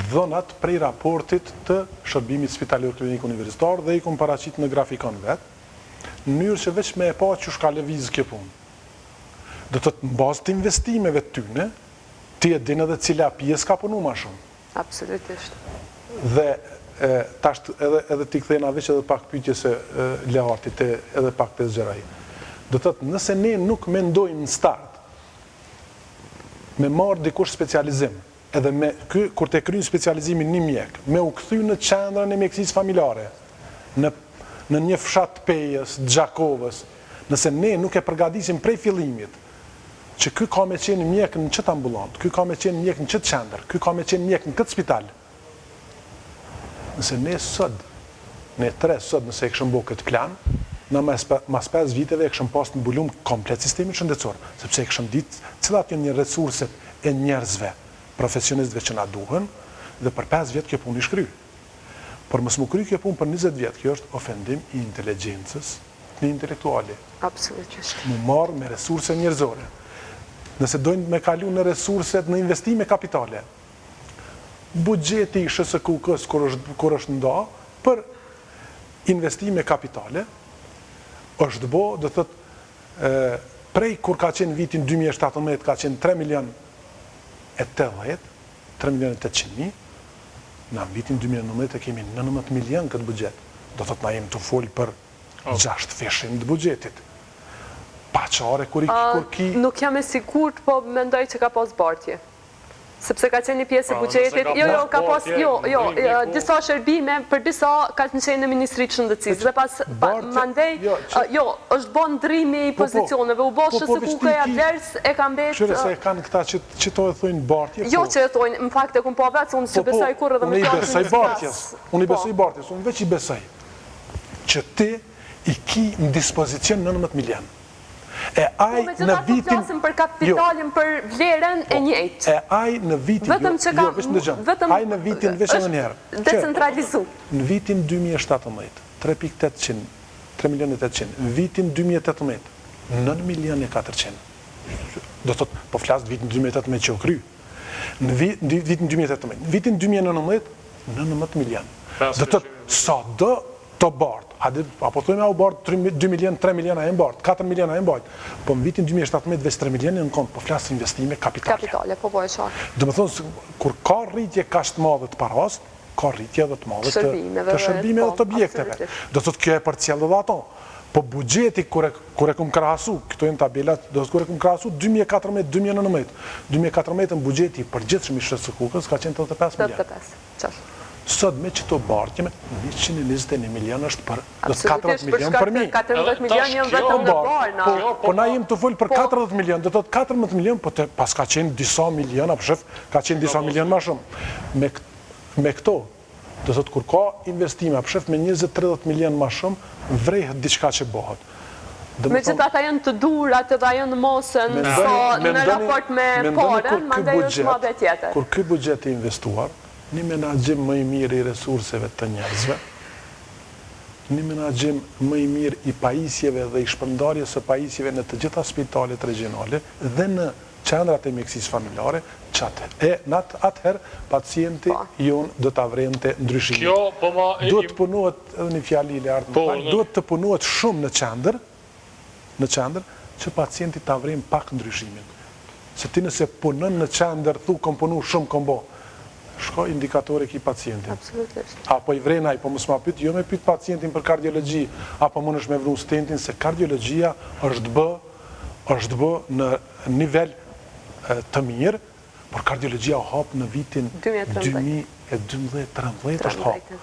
dhënat prej raportit të shërbimit spitalor klinik universitar dhe i kom paraqit në grafikon vetë, në mënyrë që veç me e pa që shka lëviz kjo punë. Do të thotë, në bazë të investimeve të tyne, ti e din edhe cila pjesë ka punu ma shumë. Absolutisht. Dhe edhe ti kthejna veç edhe pak pyetje se Leartit edhe pak të zgjeraj. Do të thotë, nëse ne nuk mendojmë në start me marrë dikush specializim, edhe kur të kryjnë specializimin një mjek, me u kthy në qendrën e mjekësisë familjare, në një fshat Pejës, Gjakovës, nëse ne nuk e përgatisim prej fillimit, që ky ka me qenë mjek në qëtë ambulant, ky ka me qenë mjek në qëtë qendër, ky ka me qenë mjek në këtë spital, nëse ne tre sot nëse e këshëm bo këtë plan, në mas 5 viteve e këshëm pas të mbulum komplet sistemin shëndetësor, sepse e këshëm ditë cilat janë një resurset e njerëzve, profesionistëve që na duhen, dhe për 5 vjetë kjo punë i shkry. Por mësë më kry kjo punë për 20 vjetë, kjo është ofendim i inteligjencës në intelektuali. Absolutisht. Më marë me resurse njerëzore. Nëse dojnë me kalu në resurset në investime kapitale, buxheti i SHSKUK-s kur është nda për investime kapitale, është bo, do thëtë, prej kur ka qenë vitin 2017, ka qenë 3.080.000, në vitin 2019 kemi 19 milion këtë buxhet. Do thëtë na jemi të folë për 6 feshim të buxhetit. Pa qare kur ki... Nuk jam e sigurt, po mendoj që ka pas bartje. Sepse ka qenë një pjesë e buxhetit, ka pas, disa shërbime, për disa ka qenë në Ministritë Shëndetësisë, dhe pas mandej, është bon ndrimi i pozicioneve, u bo SHSKUK-ja ders e ka mbet... Qyre se e kanë këta që to e thujnë bartje? Jo që e thujnë, më fakt e kumë po vetë, unë që besoj kur edhe më fjallë në bartjes. Unë i besoj bartjes, unë veç i besoj që ti i ki në dispozicion 19 milion. E aj në vitin... Po flasim për kapitalin, për vlerën e njëjtë. E aj në vitin... Vetëm që ka... Aj në vitin, veç edhe njerë. Decentralizu. Në vitin 2017, 3.800, në vitin 2018, 9.400.000. Do të thotë, po flasë vitin 2018 që u kry. Në vitin 2018. Në vitin 2019, 19 milion. Dhe të sa dë të bardë, apo thujme u bardë 2 milion, 3 milion a e bardë, 4 milion a e bardë, po në vitin 2017 veç 3 milion në kontë, po flasë investime kapitale. Kapitale, po e qartë. Dhe më thonë, kur ka rritje ka shtë madhe të paras, ka rritje dhe të madhe të shërbime dhe të objekteve. Dhe të kjo e për cjellë dhe ato. Po bugjeti, kur e kum krahasu, këto jenë tabelat, kur e kum krahasu 2014-2019, 2014 në bugjeti për gjithë shmishtës së kukës ka qenë 85 milion. Sot me që të bardë, keme 121 milion është për 40 milion për mi. 14 milion jënë vetëm në barna. Po na jem të full për 40 milion, dhe të 14 milion, po pas ka qenë disa milion, apo shef, ka qenë disa milion ma shumë. Me këto, dhe të kur ka investime, apo shef, me 20-30 milion ma shumë, vrejhet diçka që bëhet. Me që ata janë të durat edhe janë mosën, në raport me parën, ma ndaj është ma dhe tjetër. Kur këj budget e investuar, një menaxhim më i mirë i resurseve të njerëzve, një menaxhim më i mirë i pajisjeve dhe i shpërndarjes së pajisjeve në të gjitha spitalet regionale dhe në qendrat e mjekësisë familjare, në atëherë pacienti jonë do të avrente ndryshimin. Duhet të punohet, edhe një fjali i lartë, duhet të punohet shumë në qendër, që pacienti të avren pak ndryshimin. Se ti nëse punën në qendër, thu kom punu shumë kom bo, shko indikatore ki pacientin. Absolutisht. Apo i vrenaj, po mësma pyt, jo me pyt pacientin për kardiologi, apo më nësh me vru stentin, se kardiologia është bë në nivel të mirë, por kardiologia o hapë në vitin 2012-2013 është hapë.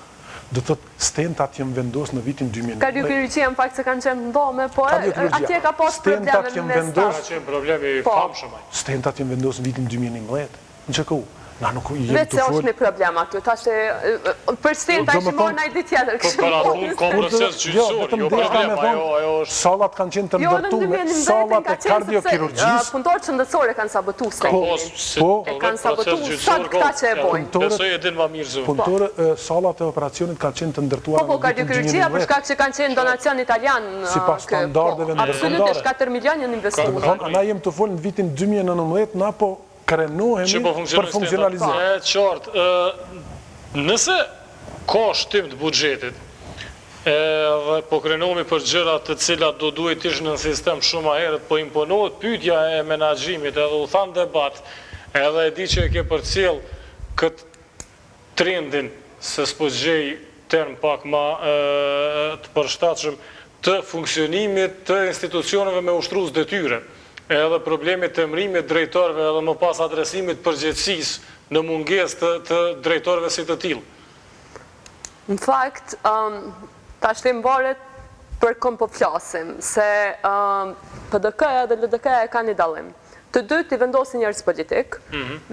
Do të stentat jem vendos në vitin 2019. Kardiokirurgjia në fakt se kanë qenë ndome, po atje ka pas probleme me Ka qenë problemi famshëm. Stentat jem vendos në vitin 2011. Në që ku? Vetë se është një problem aty, për stenta i shimor në i di tjetër kështë. Për atë unë ka proces gjyqësor, jo problem, ajo është... Salat kanë qenë të ndërtume, salat e kardiokirurgjisë... Punëtorët shëndetësore kanë sabotu stentin. E kanë sabotu sot këta që e bojnë. Besoj e din ma mirë zë. Punëtorë, salat e operacionit kanë qenë të ndërtuar Po, kardiokirurgjia për shkak që kanë qenë donacion italian. Sipas standardeve ndërkombëtare. Absolutisht 4 milion janë investuar. Ana jem të folë në vitin 2019, na po krenohemi për funksionalizim. Qartë, nëse ka shtim të buxhetit, dhe po krenohemi për gjërat të cilat do duhet ishë në sistem shumë aherët, po imponohet pyetja e menaxhimit, edhe u thanë debat, edhe e di që e ke përcjell këtë trendin, se s'po gjej term pak ma të përshtatshëm, të funksionimit të institucioneve me ushtrues detyre. Edhe problemit të emrimit drejtorëve edhe më pas adresimit përgjegjësisë në mungesë të drejtorëve si të tillë. Në fakt, ta shtim varet për kom po flasim, se PDK-ja dhe LDK-ja ka një dallim. Të dy t'i vendosin njerëz politik,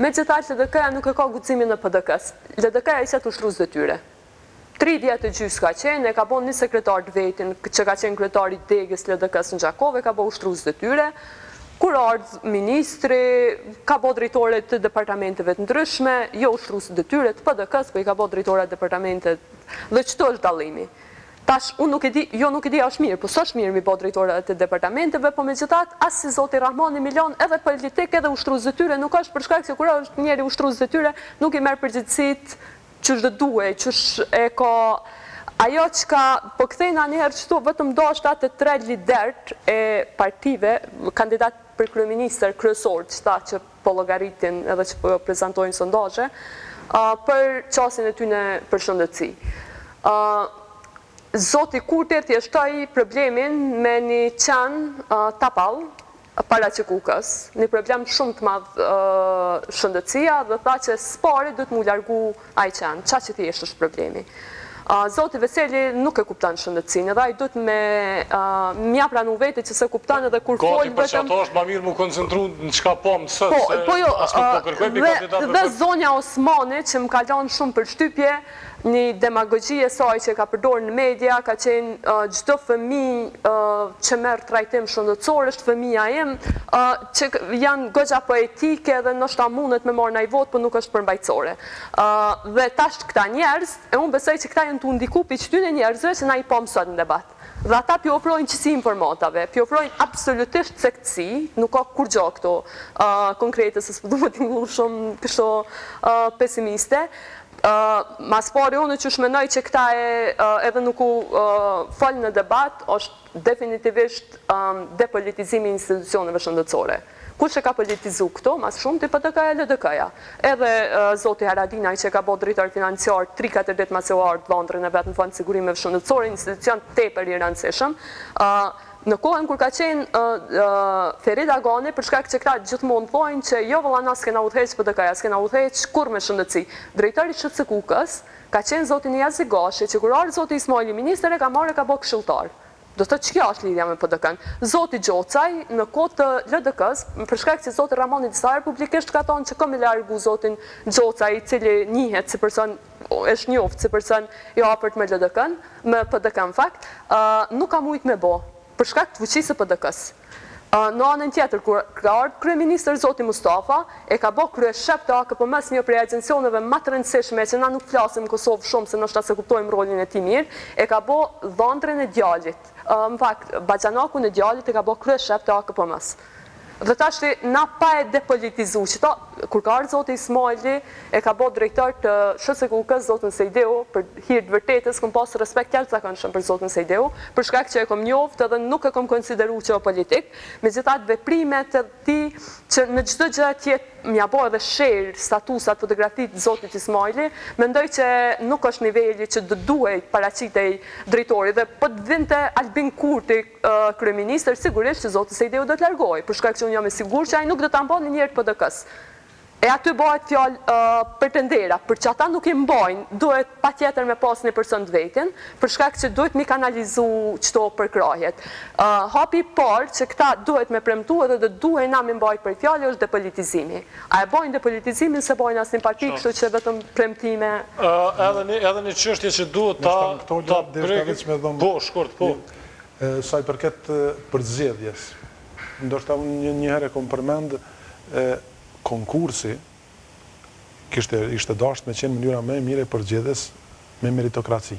megjithatë LDK-ja nuk e ka guximin në PDK-s. LDK-ja ishte ushtrues detyre. 3 vjetë gjys ka qenë, e ka bon një sekretar të vetin, që ka qenë kryetari i degës LDK-s në Gjakove, ka bo ushtrues detyre. Kur ardhë ministri, ka bo drejtore të departamenteve të ndryshme, jo ushtrues detyre të PDK-s, po i ka bo drejtore të departamentet, dhe qëto është dallimi. Tash, unë nuk e di, jo nuk e di është mirë, po s'është mirë mi bo drejtore të departamenteve, po me gjithat, asë si Zoti Rahmani Milion, edhe politik, edhe ushtrues detyre, nuk është për shkak se kur është njeri ushtrues detyre, nuk i merr përgjegjësitë qysh dhe duhet, qysh e ka... Ajo që ka, po këthejna njëherë qëtu, vetëm do është atë 3 lidert e partive, kandidat për kryeministër kryesor, që po llogaritin edhe që po prezentojnë sondazhe, për qasin e tyne për shëndetësi. Zoti Kurti thjeshtoi problemin me një qenë tapall, para Qekukës, një problem shumë të madh shëndetësia dhe tha që s'pari duhet mu largu ai qenë, qa që thjesht është problemi. Zoti Veseli nuk e kuptan shëndetësinë, edhe ai duhet me mja pranu vete që se kuptan edhe kur folë vetëm... Gati për që ato është ma mirë mu koncentru në qka po më sëtë, se as nuk po kërkoj për kandidat për... Dhe zonja Osmani që më kalon shumë për shtypje, një demagogji e saj që ka përdorë në media, ka qenë çdo fëmijë që merr trajtim shëndetësor është fëmija im, që janë goxha poetike dhe ndoshta mundet me marrë ndaj vot, por nuk është përmbajtësore. Dhe tash këta njerëz, e unë besoj që këta janë të ndiku për këtyre njerëzve që na i po mësot në debat. Dhe ata pi ofrojnë qësi informatave, pi ofrojnë absolutisht sektësi, nuk ka kur gjo këto konkrete, se s'pëdu më t'ingu shumë kështu pesimiste. Mas pari unë që shmenoj që këta edhe nuk u falë në debat, është definitivisht depolitizimi institucioneve shëndetësore. Kush e ka politizu këto, mas shumë të PDK-ja e LDK-ja. Edhe zoti Haradinaj që ka bo drejtar financiar 3-4 ditë mas e ardë vandrën e vetë në fondë sigurimeve shëndetësore, institucion tepër i rëndësishëm. Në kohën kur ka qenë Ferida Gani, për shkak që këta gjithmonë thojnë që jo vëlla na s'kena udhëheq PDK-ja, s'kena udhëheq kur me shëndetësi. Drejtori SHCK-s ka qenë zoti Niazi Gashi, që kur ardhi zoti Ismaili ministër e ka marrë e ka bë këshilltar. Do të thotë që kjo është lidhja me PDK-n. Zoti Gjocaj, në kohë të LDK-s, për shkak që zoti Ramoni disa herë publikisht ka thonë që kam e largu zotin Gjocaj, i cili njihet si person, është njoft si person i afërt me LDK-n, me PDK-n fakt, nuk ka mujt me bo, për shkak të fuqisë së PDK-s. Në anën tjetër, kur ka ardhur kryeministër zoti Mustafa, e ka bë kryeshef të AKP-s një prej agjencioneve më të rëndësishme, që na nuk flasim në Kosovë shumë, se ndoshta se kuptojmë rolin e tij mirë, e ka bë dhëndrën e djalit. Në fakt, Baxhanakun e djalit e ka bë kryeshef të AKP-s. Dhe tashti na pa e depolitizu, që ta, kur ka ardhur zoti Ismaili, e ka bë drejtor të SHCK-s zotin Sejdeu, për hir të vërtetës, kam pas respekt jashtëzakonshëm për zotin Sejdeu, për shkak që e kam njoft edhe nuk e kam konsideruar që politik, megjithatë veprimet e tij që në çdo gjë tjetër m'ja bo edhe share statusat, fotografit të zotit Ismaili, mendoj që nuk është niveli që duhej paraqitej drejtori, dhe po të vinte Albin Kurti kryeministër, sigurisht që zoti Sejdeu do të largohej, për shkak që unë jam e sigurt që ai nuk do ta mbajnë një herë PDK-s. E aty bëhet fjalë për tendera, për që ata nuk i mbajnë, duhet patjetër me pas një person të vetën, për shkak që duhet mi kanalizu çto përkrahjet. Hapi i parë që këta duhet me premtu edhe dhe duhet na mi mbajt për fjalë është depolitizimi. A e bojnë depolitizimin se bojnë asnjë parti, kështu që vetëm premtime. Edhe një çështje që duhet ta bëjmë. Po, shkurt, po. Sa i përket përzgjedhjes. Ndoshta unë një herë kam përmend konkursi ishte dashur me qenë mënyra më e mirë e përgjithës me meritokraci.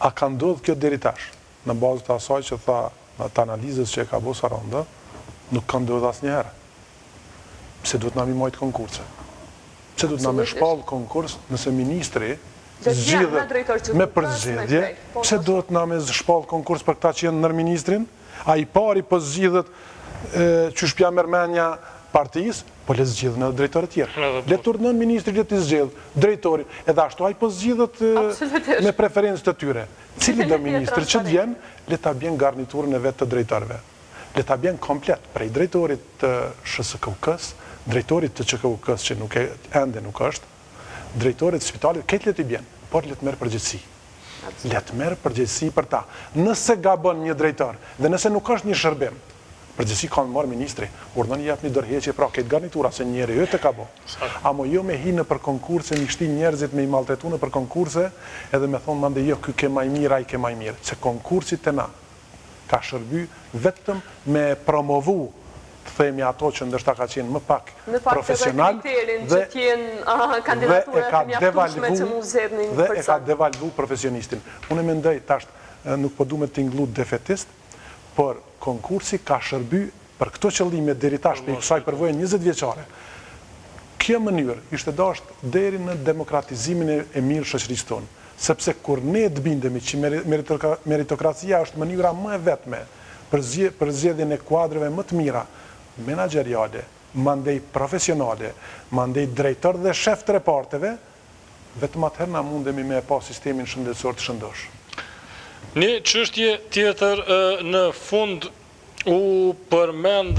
A ka ndodhur kjo deri tash? Në bazë të asaj që tha të analizës që e ka bërë Saranda, nuk ka ndodhur asnjëherë. Pse duhet na mi mojt konkurse? Pse duhet na me shpall konkurs nëse ministri zgjidhet me përzgjedhje? Pse duhet na me shpall konkurs për këta që janë nër ministrin? A i pari po zgjidhet që shpja mërmenja partijës, po le zgjidhë në drejtorë tjerë. Le turnën ministri le të zgjidhë drejtori, edhe ashtu ai po zgjidhët me preferencë të tyre. Cili do ministri që të vjen, le ta bjen garniturën e vetë të drejtorëve. Le ta bjen komplet, prej drejtorit të SHCK-s, drejtorit të ÇKU-s që ende nuk është, drejtorit të spitalit, këtë le të bjen, por le të merë përgjegjësi. Le të merë përgjegjësi për ta. Nëse gabon një drejtor, dhe nëse nuk është një shërbim, përgjithësi kanë marrë ministri, urdhën i jap një dorëheqje pra këtë garnitura se njëri jo të ka bo. Amo jo me hi në për konkurse, mi shti njerëzit me i maltretu në për konkurse, edhe me thonë mande jo, ky ke maj mirë, ai ke maj mirë. Se konkursit të na ka shërby vetëm me promovu, të themi ato që ndërshta ka qenë më pak profesional, dhe e ka devalvu profesionistin. Unë e mendoj tash, nuk po du me t'inglu defetist, por konkursi ka shërby për këto qëllime deri tash për kësaj përvojën 20 vjeçare. Kjo mënyrë ishte dashur deri në demokratizimin e mirë shoqërisë tonë, sepse kur ne të bindemi që meritokracia është mënyra më e vetme për zgjedhjen e kuadreve më të mira, menaxheriale, mandej profesionale, mandej drejtor dhe shef të reparteve, vetëm atëherë na mundemi me pa sistemin shëndetësor të shëndosh. Një çështje tjetër në fund u përmend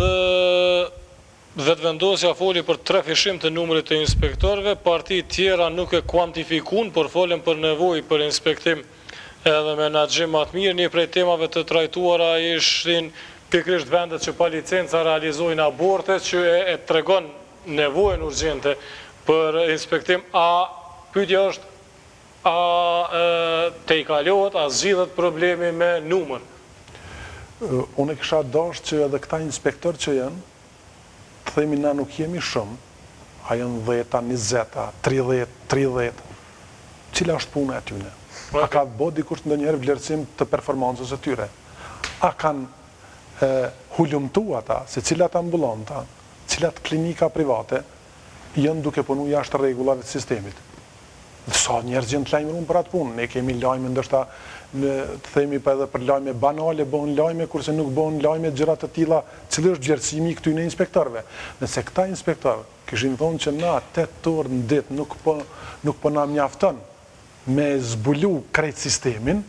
vetëvendosja foli për 3 fishim të numrit të inspektorëve, parti tjera nuk e kuantifikun, por folën për nevojë për inspektim edhe menaxhim më të mirë. Një prej temave të trajtuara ishin pikërisht vendet që pa licenca realizojnë aborte, që e tregon nevojën urgjente për inspektim. A pyetja është, a te i kalohet, a zgjidhet problemi me numër? Unë e kisha dashur që edhe këta inspektor që janë, të themi na nuk jemi shumë, a janë 10, 20, 30, cila është puna e tyne? A ka bo dikush ndonjëherë vlerësim të performancës së tyre? A kanë hulumtu ata se cilat ambulanta, cilat klinika private janë duke punu jashtë rregullave të sistemit? Sa njerëz janë të lajmëruar për atë punë? Ne kemi lajme ndoshta të themi pa edhe për lajme banale, bëhen lajme kurse nuk bëhen lajme gjëra të tilla, cili është vlerësimi i këtyre inspektorëve. Nëse këta inspektorë kishin thonë që na 8 orë në ditë nuk po na mjafton me zbulu krejt sistemin,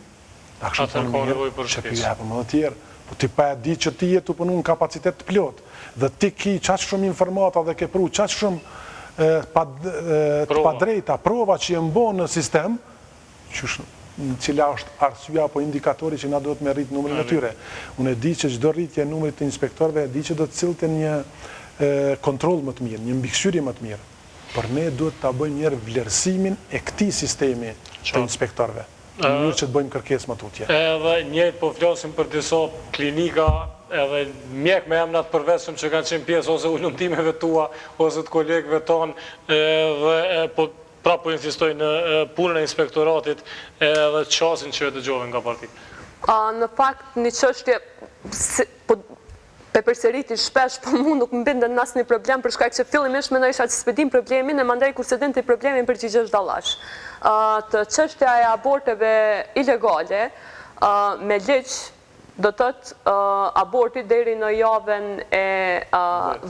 na kështu thonë mirë, që për japëm edhe tjerë. Po ti pa e di që ti je të punu në kapacitet të plot, dhe ti ki qaq shumë informata dhe ke pru qaq shumë pa drejta, prova që jenë bo në sistem, në cila është arsyeja apo indikatori që na duhet me rritë numrin e tyre. Unë e di që çdo rritje e numrit të inspektorëve, e di që do të cilte një kontroll më të mirë, një mbikëqyrje më të mirë. Por ne duhet ta bëjmë mirë vlerësimin e këtij sistemi të inspektorëve, në mënyrë që të bëjmë kërkesë më tutje. Edhe njëjtë po flasim për disa klinika, edhe mjek me emrat përvesëm që kanë qenë pjesë ose ulumtimeve tua, ose të kolegëve tonë, dhe pra po insistoj në punën e inspektoratit edhe qasin që e dëgjove nga partit. Në fakt, një çështje pe përsëriti shpesh, po mu nuk më bindën në asnjë problem, për shkak që fillimisht mendoj që s'e din problemin, e mandej kur se din ti problemin përgjigjesh dallash. Të çështja e aborteve ilegale, me ligj do të thotë aborti deri në javën e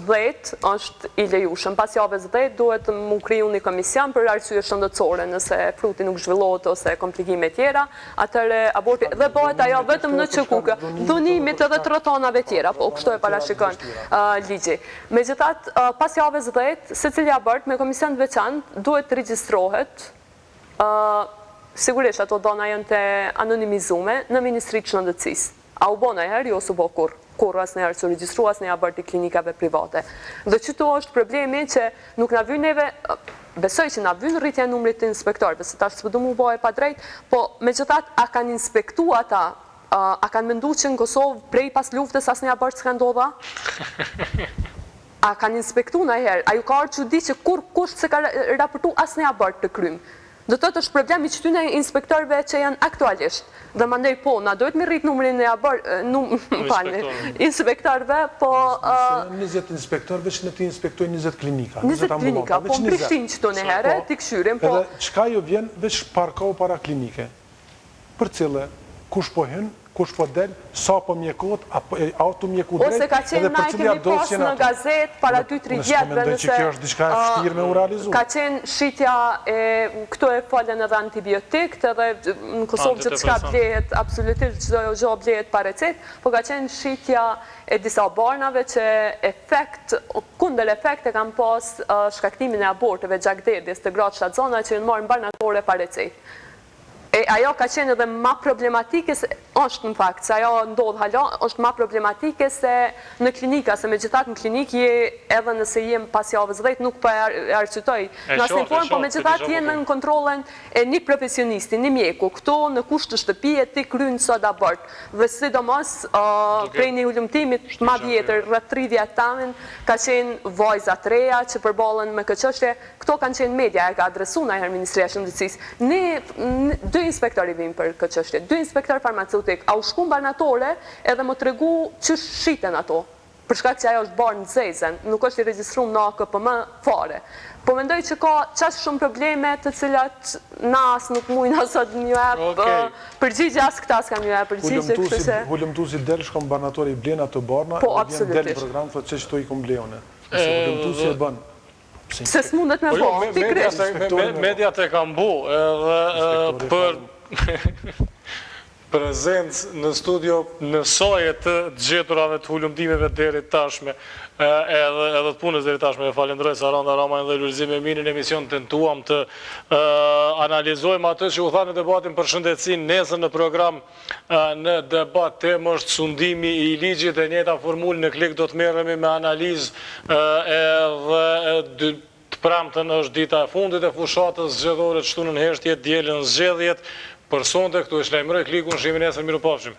10 është i lejushëm. Pas javës 10 duhet mu kriju një komision për arsye shëndetësore, nëse fruti nuk zhvillohet ose komplikime tjera, atëre aborti dhe bëhet ajo vetëm në çekuke, dhunimit edhe të rrotonave tjera, po kështu e parashikon ligji. Megjithatë, pas javës 10, secili abort me komision të veçantë duhet të regjistrohet. Sigurisht ato dona janë të anonimizume në Ministrinë të Shëndetësisë. A u bona herë, jo s'u bo kur asnjëherë s'u regjistru asnjë abort i klinikave private. Dhe qëtu është problemi që nuk na vjen neve, besoj që na vjen rritja e numrit të inspektorëve, se tash s'po du mu bëhe pa drejt, po megjithatë a kanë inspektu ata, a kanë mendu që në Kosovë prej pas luftës asnjë abort s'ka ndodha? A kanë inspektu ndonjëherë? A ju ka ardhur çudi që kush se ka raportu asnjë abort të krym? Do të është problemi që tyne inspektorëve që janë aktualisht. Dhe mandej po, na duhet me rrit numrin e inspektorëve, po... 20 inspektorëve që në ti inspektojnë 20 klinika. 20 klinika, po në Prishtinë që të nëhere, t'i këshyrim, po... Edhe qka ju vjen, veç parkohu para klinike, për cile, kush po hynë, kush po del, sa po mjekot, auto mjeku drejt, ose ka qenë na e kemi pas në gazet para 2-3 vjetëve, nëse që kjo është diçka e vështirë me u realizu. Ka qenë shitja, këto e falen edhe antibiotik, edhe në Kosovë që çka blehet, absolutisht çdo gjë blehet pa recet, po ka qenë shitja e disa barnave që kundër efekte kanë pas shkaktimin e aborteve, gjakderdhjes të gratë shtatzona që janë marrë në barnatore pa recet. E ajo ka qenë edhe ma problematike, është në fakt, se ajo ndodhë hala, është ma problematike se në klinika, se me gjithat në klinik je edhe nëse jem pas javës 10, nuk pa arsytoj në asnjë formë, po me gjithat je në kontrolën e një profesionisti, një mjeku, këto në kusht të shtëpije ti krynë sot abort. Dhe sidomos, prej një ullumtimit ma vjetër, rreth 30 tamin, ka qenë vajza të reja që përballen me këtë çështje, këto kanë qenë media, e ka adresu ndonjëherë Ministria e Shëndetësisë. 2 inspektori vim për këtë çështje, 2 inspektor farmaceutik, a u shku në barnatore edhe më tregu që shiten ato, për shkak që ajo është barë në zezen, nuk është i regjistruar në AKPM fare. Po mendoj që ka qaq shumë probleme të cilat nas nuk mujnë sot një jap përgjigje, as këta s'kan një jap përgjigje, kështu se Hulumtuesi del shkon në barnatori i blen ato barna, po vjen del program thotë se çto i kumbleone. Se hulumtuesi e bën. Se s'mundet me bo, mediat e kam bu, edhe për prezencë në studio në soje të gjeturave të hulumtimeve deri tashme, edhe të punës deri tashme, falenderoj Saranda Ramajn dhe Lulzim Eminin, emision tentuam të analizojmë atë që u tha në debatin për shëndetësinë nesër në program. Në debat temë është sundimi i ligjit, e njëjta formulë në klik do të merremi me analizë edhe të premten është dita e fundit e fushatës zgjedhore, të shtunën heshtje, dielën zgjedhjet. Për sonte këtu e shlajmëroj klikun, shihemi nesër, miru pafshim.